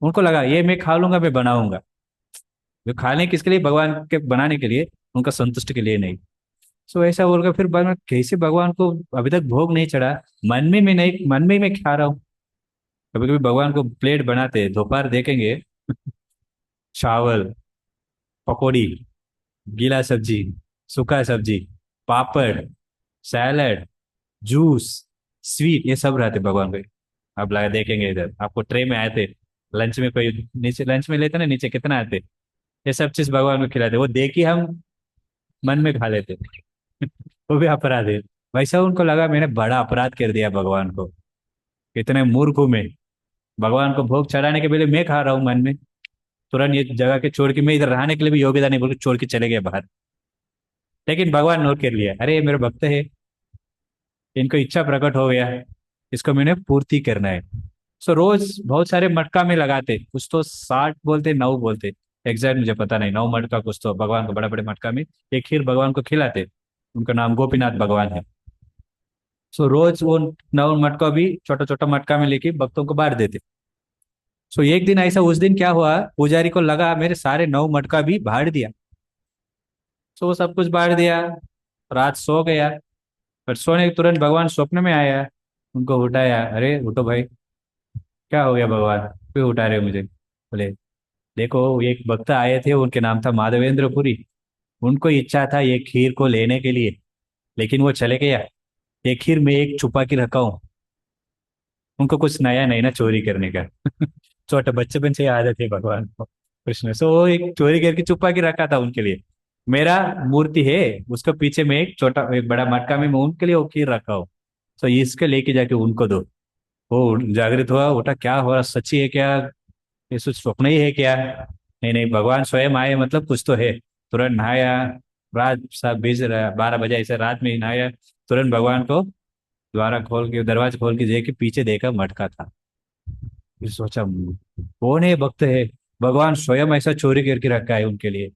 उनको लगा ये मैं खा लूंगा, मैं बनाऊंगा, जो खाने किसके लिए, भगवान के बनाने के लिए, उनका संतुष्ट के लिए नहीं। सो ऐसा बोलकर फिर बाद में कैसे भगवान को अभी तक भोग नहीं चढ़ा, मन में मैं नहीं, मन में ही मैं खा रहा हूँ। कभी कभी भगवान को प्लेट बनाते हैं, दोपहर देखेंगे, चावल, पकौड़ी, गीला सब्जी, सूखा सब्जी, पापड़, सैलड, जूस, स्वीट, ये सब रहते भगवान को। आप लगा देखेंगे इधर आपको ट्रे में आए थे, लंच में कोई नीचे लंच में लेते ना, नीचे कितना आते, ये सब चीज भगवान को खिलाते, वो देख ही हम मन में खा लेते। वो भी अपराध है। वैसा उनको लगा मैंने बड़ा अपराध कर दिया भगवान को, इतने मूर्ख हूं मैं। भगवान को भोग चढ़ाने के पहले मैं खा रहा हूँ मन में, तुरंत ये जगह के छोड़ के मैं इधर रहने के लिए भी योग्यता नहीं बोल के छोड़ के चले गए बाहर। लेकिन भगवान नोट कर लिया, अरे ये मेरे भक्त है, इनको इच्छा प्रकट हो गया, इसको मैंने पूर्ति करना है। सो रोज बहुत सारे मटका में लगाते, कुछ तो 60 बोलते, 9 बोलते, एग्जैक्ट मुझे पता नहीं, 9 मटका कुछ तो भगवान को बड़ा बड़े मटका में एक खीर भगवान को खिलाते। उनका नाम गोपीनाथ भगवान है। सो रोज वो 9 मटका भी छोटा छोटा मटका में लेके भक्तों को बांट देते। सो एक दिन ऐसा, उस दिन क्या हुआ, पुजारी को लगा मेरे सारे 9 मटका भी बांट दिया। सो वो सब कुछ बांट दिया, रात सो गया। पर सोने के तुरंत भगवान स्वप्न में आया, उनको उठाया, अरे उठो भाई, क्या हो गया भगवान, क्यों उठा रहे हो मुझे? बोले देखो, एक भक्त आए थे, उनके नाम था माधवेंद्र पुरी, उनको इच्छा था ये खीर को लेने के लिए, लेकिन वो चले गया। ये खीर मैं एक छुपा के रखा हूँ, उनको कुछ नया नहीं ना चोरी करने का। छोटे बच्चेपन से ही आदत है भगवान को, कृष्ण। सो वो एक चोरी करके छुपा के रखा था उनके लिए। मेरा मूर्ति है, उसके पीछे में एक छोटा एक बड़ा मटका में मैं उनके लिए वो खीर रखा हूँ। तो इसके लेके जाके उनको दो। वो जागृत हुआ, उठा, क्या हो रहा, सच्ची है क्या, ये कुछ स्वप्न ही है क्या? नहीं नहीं, भगवान स्वयं आए, मतलब कुछ तो है। तुरंत नहाया, रात साहब 12 बजे ऐसे रात में ही नहाया। तुरंत भगवान को द्वारा खोल के, दरवाजा खोल के देख के पीछे देखा मटका था। फिर सोचा, कौन है भक्त है, भगवान स्वयं ऐसा चोरी करके रखा है उनके लिए।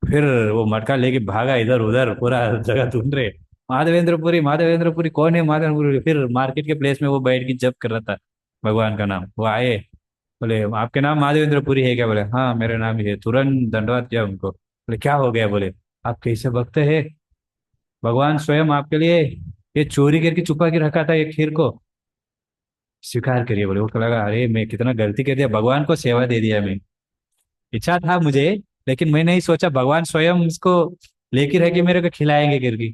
फिर वो मटका लेके भागा इधर उधर, पूरा जगह ढूंढ रहे, माधवेंद्रपुरी माधवेंद्रपुरी कौन है माधवेंद्रपुरी। फिर मार्केट के प्लेस में वो बैठ के जप कर रहा था भगवान का नाम। वो आए, बोले आपके नाम माधवेंद्रपुरी है क्या? बोले हाँ मेरा नाम ही है। तुरंत दंडवत किया उनको, बोले क्या हो गया? बोले आप कैसे भक्त है, भगवान स्वयं आपके लिए ये चोरी करके छुपा के रखा था ये खीर को, स्वीकार करिए। बोले, उनको लगा अरे मैं कितना गलती कर दिया, भगवान को सेवा दे दिया मैं। इच्छा था मुझे, लेकिन मैं नहीं सोचा भगवान स्वयं इसको लेके रह के मेरे को खिलाएंगे करके।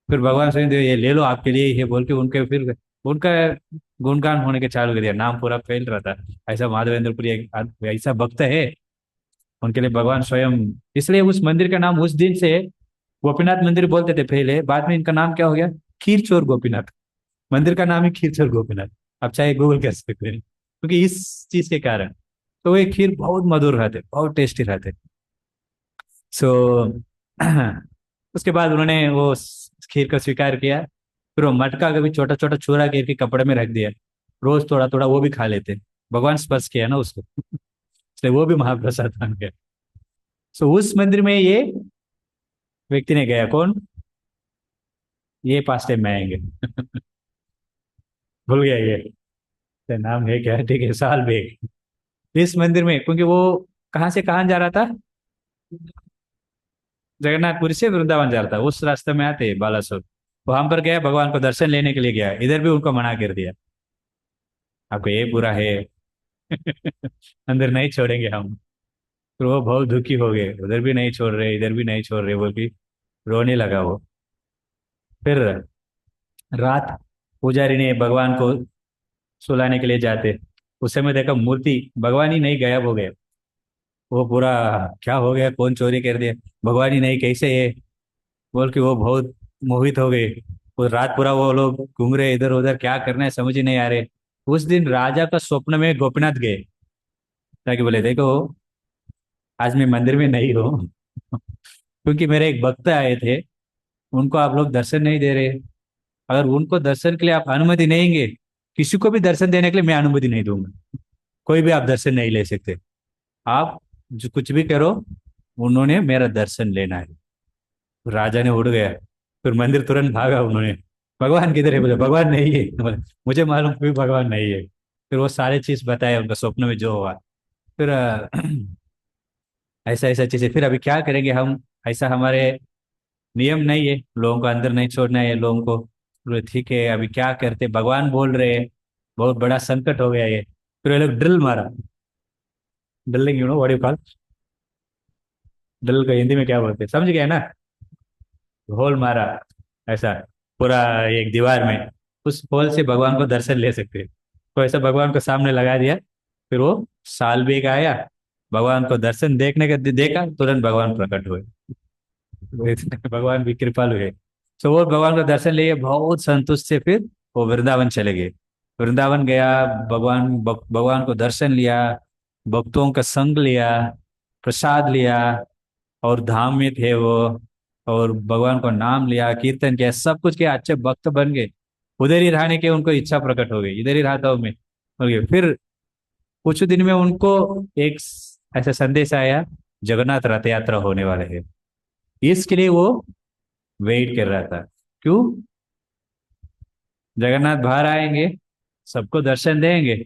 फिर भगवान स्वयं ये ले लो आपके लिए ही है बोल के उनके फिर उनका गुणगान होने के चालू कर दिया, नाम पूरा फैल रहा था। ऐसा माधवेंद्रपुरी एक ऐसा भक्त है, उनके लिए भगवान स्वयं। इसलिए उस मंदिर का नाम उस दिन से गोपीनाथ मंदिर बोलते थे पहले, बाद में इनका नाम क्या हो गया, खीर चोर गोपीनाथ। मंदिर का नाम ही खीर चोर गोपीनाथ। आप चाहे गूगल कर सकते हैं, क्योंकि इस चीज के कारण। तो ये खीर बहुत मधुर रहते, बहुत टेस्टी रहते। सो उसके बाद उन्होंने वो खीर का स्वीकार किया। फिर वो मटका कभी छोटा छोटा चूरा करके कपड़े में रख दिया, रोज थोड़ा थोड़ा वो भी खा लेते। भगवान स्पर्श किया ना उसको, इसलिए वो भी महाप्रसाद बन गया। सो उस मंदिर में ये व्यक्ति ने गया, कौन, ये पास टाइम में आएंगे। भूल गया ये, इसका नाम है क्या, ठीक है, साल बेग। इस मंदिर में, क्योंकि वो कहाँ से कहाँ जा रहा था, जगन्नाथपुरी से वृंदावन जा रहा था, उस रास्ते में आते बालासोर। वहां पर गया, भगवान को दर्शन लेने के लिए गया, इधर भी उनको मना कर दिया, आपको ये बुरा है। अंदर नहीं छोड़ेंगे हम। फिर वो बहुत दुखी हो गए, उधर भी नहीं छोड़ रहे, इधर भी नहीं छोड़ रहे बोल के रोने लगा वो। फिर रात पुजारी ने भगवान को सुलाने के लिए जाते, उस समय देखा मूर्ति भगवान ही नहीं, गायब हो गए। वो पूरा, क्या हो गया, कौन चोरी कर दिया, भगवान ही नहीं, कैसे है बोल के वो बहुत मोहित हो गए। वो रात पूरा वो लोग घूम रहे इधर उधर, क्या करना है समझ ही नहीं आ रहे। उस दिन राजा का स्वप्न में गोपीनाथ गए, ताकि बोले देखो आज मैं मंदिर में नहीं हूँ, क्योंकि मेरे एक भक्त आए थे, उनको आप लोग दर्शन नहीं दे रहे। अगर उनको दर्शन के लिए आप अनुमति नहीं देंगे, किसी को भी दर्शन देने के लिए मैं अनुमति नहीं दूंगा, कोई भी आप दर्शन नहीं ले सकते। आप जो कुछ भी करो, उन्होंने मेरा दर्शन लेना है। राजा ने उड़ गया, फिर मंदिर तुरंत भागा उन्होंने, भगवान किधर है? बोले भगवान नहीं है। बोले मुझे मालूम भी भगवान नहीं है। फिर वो सारे चीज बताया उनका स्वप्न में जो हुआ। फिर ऐसा ऐसा चीजें, फिर अभी क्या करेंगे हम, ऐसा हमारे नियम नहीं है, लोगों को अंदर नहीं छोड़ना है लोगों को। बोले ठीक है, अभी क्या करते, भगवान बोल रहे हैं, बहुत बड़ा संकट हो गया ये। फिर ये लोग ड्रिल मारा, drilling, you know what you call, drill को हिंदी में क्या बोलते हैं, समझ गए ना? होल मारा ऐसा पूरा एक दीवार में, उस होल से भगवान को दर्शन ले सकते हैं। तो ऐसा भगवान को सामने लगा दिया। फिर वो साल भी का आया, भगवान को दर्शन देखने का देखा, तुरंत भगवान प्रकट हुए। वो इतने भगवान भी कृपालु है। तो वो भगवान का दर्शन लिए बहुत संतुष्ट से फिर वो वृंदावन चले गए। वृंदावन गया, भगवान को दर्शन लिया, भक्तों का संग लिया, प्रसाद लिया, और धाम में थे वो, और भगवान को नाम लिया, कीर्तन किया, सब कुछ किया, अच्छे भक्त बन गए। उधर ही रहने की उनको इच्छा प्रकट हो गई, इधर ही रहता हूँ मैं, हो गया। फिर कुछ दिन में उनको एक ऐसा संदेश आया, जगन्नाथ रथ यात्रा होने वाले है। इसके लिए वो वेट कर रहा था। क्यों? जगन्नाथ बाहर आएंगे, सबको दर्शन देंगे,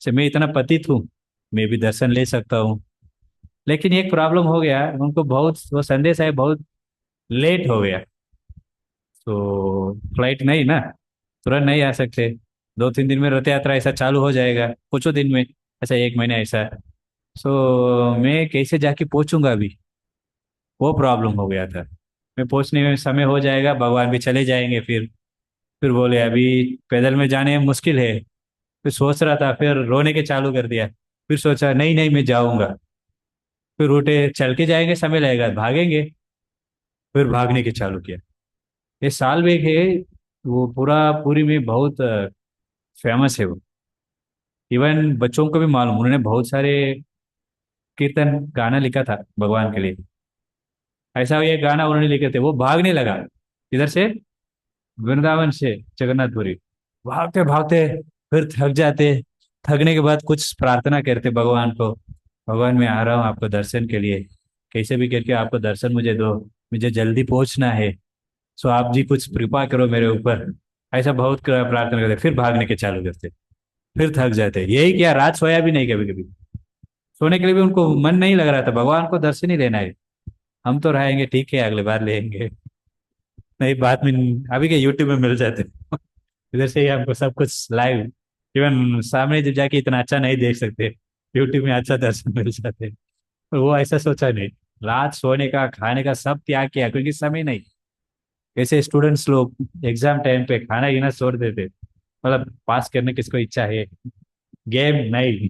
से मैं इतना पतित हूँ, मैं भी दर्शन ले सकता हूँ। लेकिन एक प्रॉब्लम हो गया, उनको बहुत वो संदेश आया, बहुत लेट हो गया। तो फ्लाइट नहीं ना, तुरंत नहीं आ सकते। 2-3 दिन में रथ यात्रा ऐसा चालू हो जाएगा, कुछ दिन में, ऐसा 1 महीने ऐसा। सो मैं कैसे जाके पहुंचूंगा अभी, वो प्रॉब्लम हो गया था। मैं पहुंचने में समय हो जाएगा, भगवान भी चले जाएंगे। फिर बोले अभी पैदल में जाने में मुश्किल है। फिर सोच रहा था, फिर रोने के चालू कर दिया। फिर सोचा नहीं नहीं मैं जाऊंगा। फिर उठे, चल के जाएंगे समय लगेगा, भागेंगे। फिर भागने के चालू किया। ये साल बेग है, वो पूरी में बहुत फेमस है वो। इवन बच्चों को भी मालूम, उन्होंने बहुत सारे कीर्तन गाना लिखा था भगवान के लिए। ऐसा ये गाना उन्होंने लिखे थे, वो भागने लगा इधर से, वृंदावन से जगन्नाथपुरी, भागते भागते, फिर थक जाते। थकने के बाद कुछ प्रार्थना करते भगवान को, भगवान मैं आ रहा हूँ आपको दर्शन के लिए, कैसे भी करके आपको दर्शन मुझे दो, मुझे जल्दी पहुंचना है। सो आप जी कुछ कृपा करो मेरे ऊपर। ऐसा बहुत प्रार्थना करते, फिर भागने के चालू करते। फिर थक जाते, यही क्या, रात सोया भी नहीं कभी कभी। सोने के लिए भी उनको मन नहीं लग रहा था, भगवान को दर्शन ही लेना है। हम तो रहेंगे, ठीक है अगले बार लेंगे। नहीं, बाद में अभी के यूट्यूब में मिल जाते। इधर से ही हमको सब कुछ लाइव, इवन सामने जब जाके इतना अच्छा नहीं देख सकते, यूट्यूब में अच्छा दर्शन मिल जाते। तो वो ऐसा सोचा नहीं, रात सोने का खाने का सब त्याग किया, क्योंकि समय नहीं। ऐसे स्टूडेंट्स लोग एग्जाम टाइम पे खाना पीना छोड़ देते, मतलब पास करने किसको इच्छा है। गेम नहीं।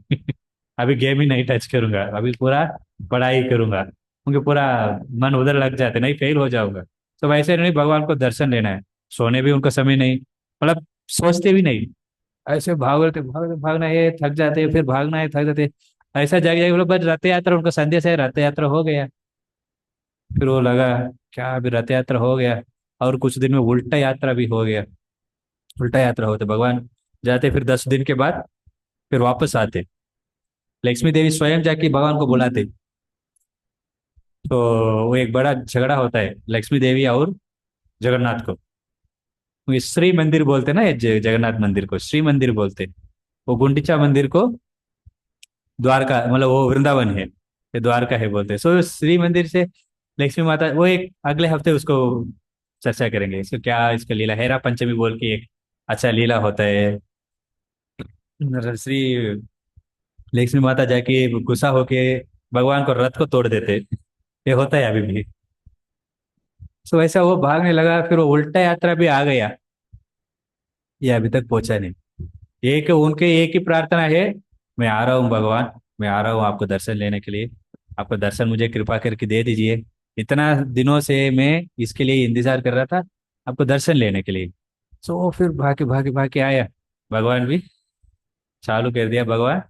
अभी गेम ही नहीं टच करूंगा, अभी पूरा पढ़ाई करूंगा, क्योंकि पूरा मन उधर लग जाते, नहीं फेल हो जाऊंगा। तो वैसे नहीं, भगवान को दर्शन लेना है। सोने भी उनका समय नहीं, मतलब सोचते भी नहीं। ऐसे भागते भागते, भागना है थक जाते, फिर भागना है थक जाते। ऐसा जाके जाके बोलो, बस रथ यात्रा उनका संदेश है, रथ यात्रा हो गया। फिर वो लगा, क्या अभी रथ यात्रा हो गया, और कुछ दिन में उल्टा यात्रा भी हो गया। उल्टा यात्रा होते भगवान जाते, फिर 10 दिन के बाद फिर वापस आते। लक्ष्मी देवी स्वयं जाके भगवान को बुलाते। तो वो एक बड़ा झगड़ा होता है लक्ष्मी देवी और जगन्नाथ को। वो श्री मंदिर बोलते ना, ये जगन्नाथ मंदिर को श्री मंदिर बोलते। वो गुंडीचा मंदिर को द्वारका, मतलब वो वृंदावन है, ये द्वारका है बोलते। सो श्री मंदिर से लक्ष्मी माता, वो एक अगले हफ्ते उसको चर्चा करेंगे, इसको क्या, इसका लीला हेरा पंचमी बोल के एक अच्छा लीला होता है। श्री लक्ष्मी माता जाके गुस्सा होके भगवान को रथ को तोड़ देते। ये होता है अभी भी। सो ऐसा वो भागने लगा, फिर वो उल्टा यात्रा भी आ गया, ये अभी तक पहुंचा नहीं। एक उनके एक ही प्रार्थना है, मैं आ रहा हूँ भगवान, मैं आ रहा हूँ आपको दर्शन लेने के लिए, आपको दर्शन मुझे कृपा करके दे दीजिए। इतना दिनों से मैं इसके लिए इंतजार कर रहा था, आपको दर्शन लेने के लिए। सो फिर भागे भागे भागे आया, भगवान भी चालू कर दिया। भगवान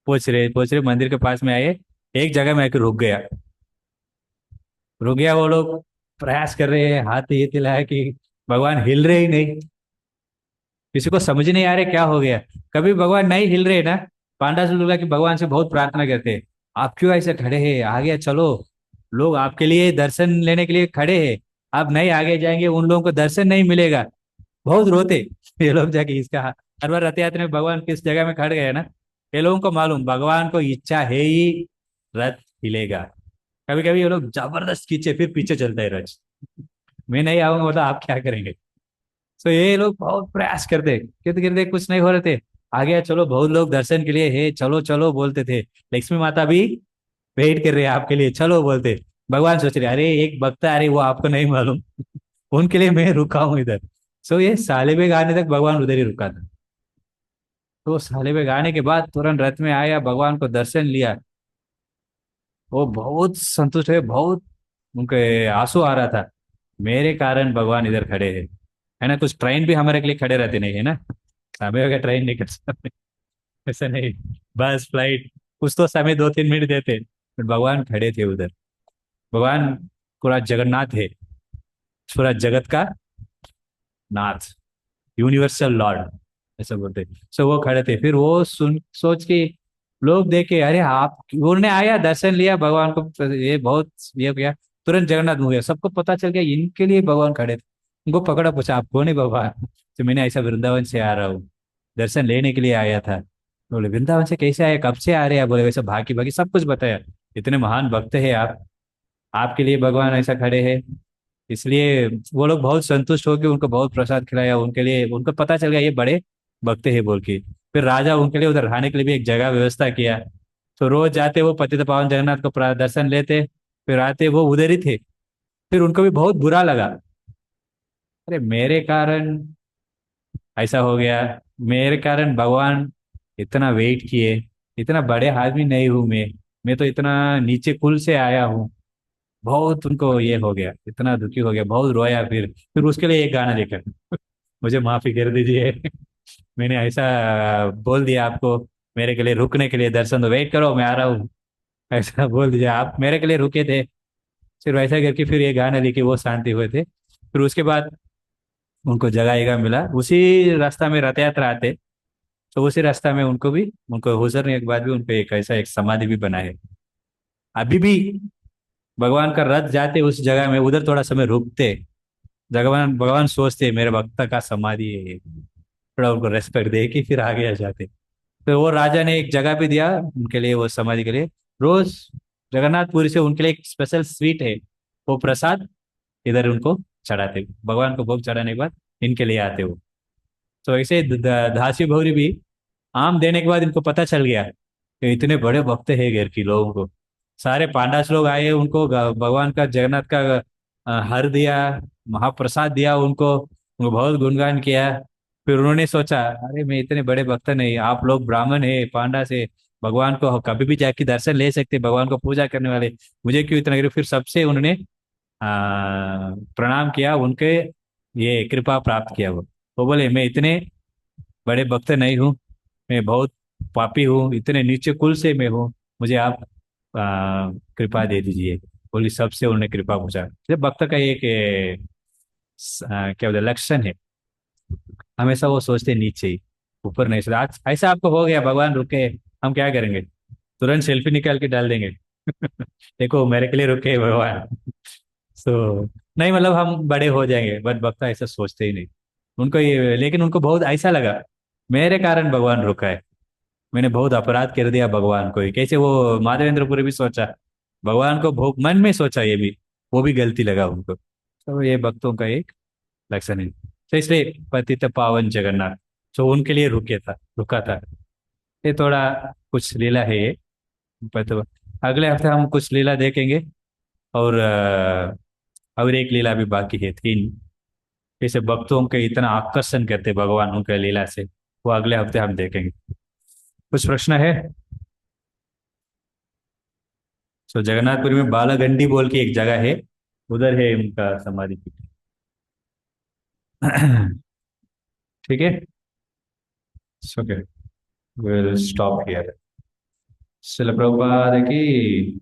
पहुंच रहे मंदिर के पास में आए, एक जगह में आकर रुक गया। रुक गया, वो लोग प्रयास कर रहे हैं, हाथ ये हिलाया कि भगवान हिल रहे ही नहीं। किसी को समझ नहीं आ रहा क्या हो गया। कभी भगवान नहीं हिल रहे ना, पांडा से लोग कि भगवान से बहुत प्रार्थना करते हैं, आप क्यों ऐसे खड़े हैं, आगे चलो, लोग आपके लिए दर्शन लेने के लिए खड़े हैं, आप नहीं आगे जाएंगे उन लोगों को दर्शन नहीं मिलेगा। बहुत रोते। ये लोग जाके इसका, हर बार रथ यात्रा में भगवान किस जगह में खड़ गए ना, ये लोगों को मालूम भगवान को इच्छा है ही रथ हिलेगा। कभी कभी ये लोग जबरदस्त खींचे, फिर पीछे चलता है रथ। मैं नहीं आऊंगा मतलब आप क्या करेंगे। तो ये लोग बहुत प्रयास करते करते करते, कुछ नहीं हो रहे थे। आ गया, चलो बहुत लोग दर्शन के लिए है, चलो चलो बोलते थे। लक्ष्मी माता भी वेट कर रहे हैं आपके लिए, चलो बोलते। भगवान सोच रहे अरे एक भक्त आ रहे, वो आपको नहीं मालूम। उनके लिए मैं रुका हूँ इधर। सो ये साले बेग आने तक भगवान उधर ही रुका था। तो साले बेग आने के बाद तुरंत रथ में आया, भगवान को दर्शन लिया। वो बहुत संतुष्ट है, बहुत उनके आंसू आ रहा था, मेरे कारण भगवान इधर खड़े हैं। है ना, कुछ ट्रेन भी हमारे के लिए खड़े रहते नहीं है ना, समय का ट्रेन नहीं कर सकते, ऐसा नहीं। बस फ्लाइट, कुछ तो समय 2-3 मिनट देते, बट भगवान खड़े थे उधर। भगवान पूरा जगन्नाथ है, पूरा जगत का नाथ, यूनिवर्सल लॉर्ड, ऐसा बोलते। सो वो खड़े थे, फिर वो सुन सोच के लोग देखे, अरे आप, उन्होंने आया दर्शन लिया भगवान को, ये बहुत, ये क्या, तुरंत जगन्नाथ हो गया, सबको पता चल गया इनके लिए भगवान खड़े थे। उनको पकड़ा, पूछा आप कौन है भगवान? तो मैंने ऐसा वृंदावन से आ रहा हूँ, दर्शन लेने के लिए आया था। बोले वृंदावन से कैसे आए, कब से आ रहे हैं? बोले वैसे भागी भागी सब कुछ बताया। इतने महान भक्त है आप, आपके लिए भगवान ऐसा खड़े हैं। इसलिए वो लोग बहुत संतुष्ट हो के उनको बहुत प्रसाद खिलाया, उनके लिए उनको पता चल गया ये बड़े भक्त है बोल के। फिर राजा उनके लिए उधर रहने के लिए भी एक जगह व्यवस्था किया। तो रोज जाते वो पतित पावन जगन्नाथ को दर्शन लेते, फिर आते वो उधर ही थे। फिर उनको भी बहुत बुरा लगा, अरे मेरे कारण ऐसा हो गया, मेरे कारण भगवान इतना वेट किए, इतना बड़े आदमी नहीं हूं मैं तो इतना नीचे कुल से आया हूँ। बहुत उनको ये हो गया, इतना दुखी हो गया, बहुत रोया। फिर उसके लिए एक गाना लिखा, मुझे माफी कर दीजिए, मैंने ऐसा बोल दिया आपको, मेरे के लिए रुकने के लिए दर्शन दो, वेट करो मैं आ रहा हूँ, ऐसा बोल दीजिए, आप मेरे के लिए रुके थे। फिर वैसा करके फिर ये गाना लिखे, वो शांति हुए थे। फिर उसके बाद उनको जगह जगह मिला, उसी रास्ता में रथ यात्रा आते, तो उसी रास्ता में उनको भी, उनको गुजरने के बाद भी उनको एक ऐसा एक समाधि भी बना है। अभी भी भगवान का रथ जाते उस जगह में, उधर थोड़ा समय रुकते, भगवान भगवान सोचते मेरे भक्त का समाधि है ये। थोड़ा उनको रेस्पेक्ट दे के फिर आगे आ जाते। तो वो राजा ने एक जगह भी दिया उनके लिए, वो समाधि के लिए। रोज जगन्नाथपुरी से उनके लिए एक स्पेशल स्वीट है, वो प्रसाद इधर उनको चढ़ाते, भगवान को भोग चढ़ाने के बाद इनके लिए आते वो। तो ऐसे दासी भौरी भी आम देने के बाद इनको पता चल गया कि इतने बड़े भक्त है घर की लोगों को। सारे पांडास लोग आए, उनको भगवान का जगन्नाथ का हर दिया, महाप्रसाद दिया उनको बहुत गुणगान किया। फिर उन्होंने सोचा, अरे मैं इतने बड़े भक्त नहीं, आप लोग ब्राह्मण है पांडा से, भगवान को कभी भी जाके दर्शन ले सकते, भगवान को पूजा करने वाले, मुझे क्यों इतना करो? फिर सबसे उन्होंने प्रणाम किया, उनके ये कृपा प्राप्त किया। वो बोले मैं इतने बड़े भक्त नहीं हूँ, मैं बहुत पापी हूँ, इतने नीचे कुल से मैं हूँ, मुझे आप कृपा दे दीजिए। बोली सबसे उन्होंने कृपा पूछा। ये भक्त का एक क्या बोलते लक्षण है, हमेशा वो सोचते नीचे ही, ऊपर नहीं सोचते। आज ऐसा आपको हो गया, भगवान रुके, हम क्या करेंगे? तुरंत सेल्फी निकाल के डाल देंगे, देखो मेरे के लिए रुके हैं भगवान। सो नहीं, मतलब हम बड़े हो जाएंगे, बट भक्त ऐसा सोचते ही नहीं। उनको ये, लेकिन उनको बहुत ऐसा लगा मेरे कारण भगवान रुका है, मैंने बहुत अपराध कर दिया भगवान को ही। कैसे वो माधवेंद्रपुरी भी सोचा, भगवान को भोग मन में सोचा ये भी, वो भी गलती लगा उनको। तो ये भक्तों का एक लक्षण है। तो इसलिए पतित पावन जगन्नाथ जो उनके लिए रुका था। ये थोड़ा कुछ लीला है ये, तो अगले हफ्ते हम कुछ लीला देखेंगे। और एक लीला भी बाकी है, 3। जैसे भक्तों के इतना आकर्षण करते भगवान उनके लीला से, वो अगले हफ्ते हम देखेंगे। कुछ प्रश्न है? तो जगन्नाथपुरी में बालागंडी बोल के एक जगह है, उधर है उनका समाधि पीठ। ठीक है, ओके, विल स्टॉप हियर। शिल प्रभुपाद की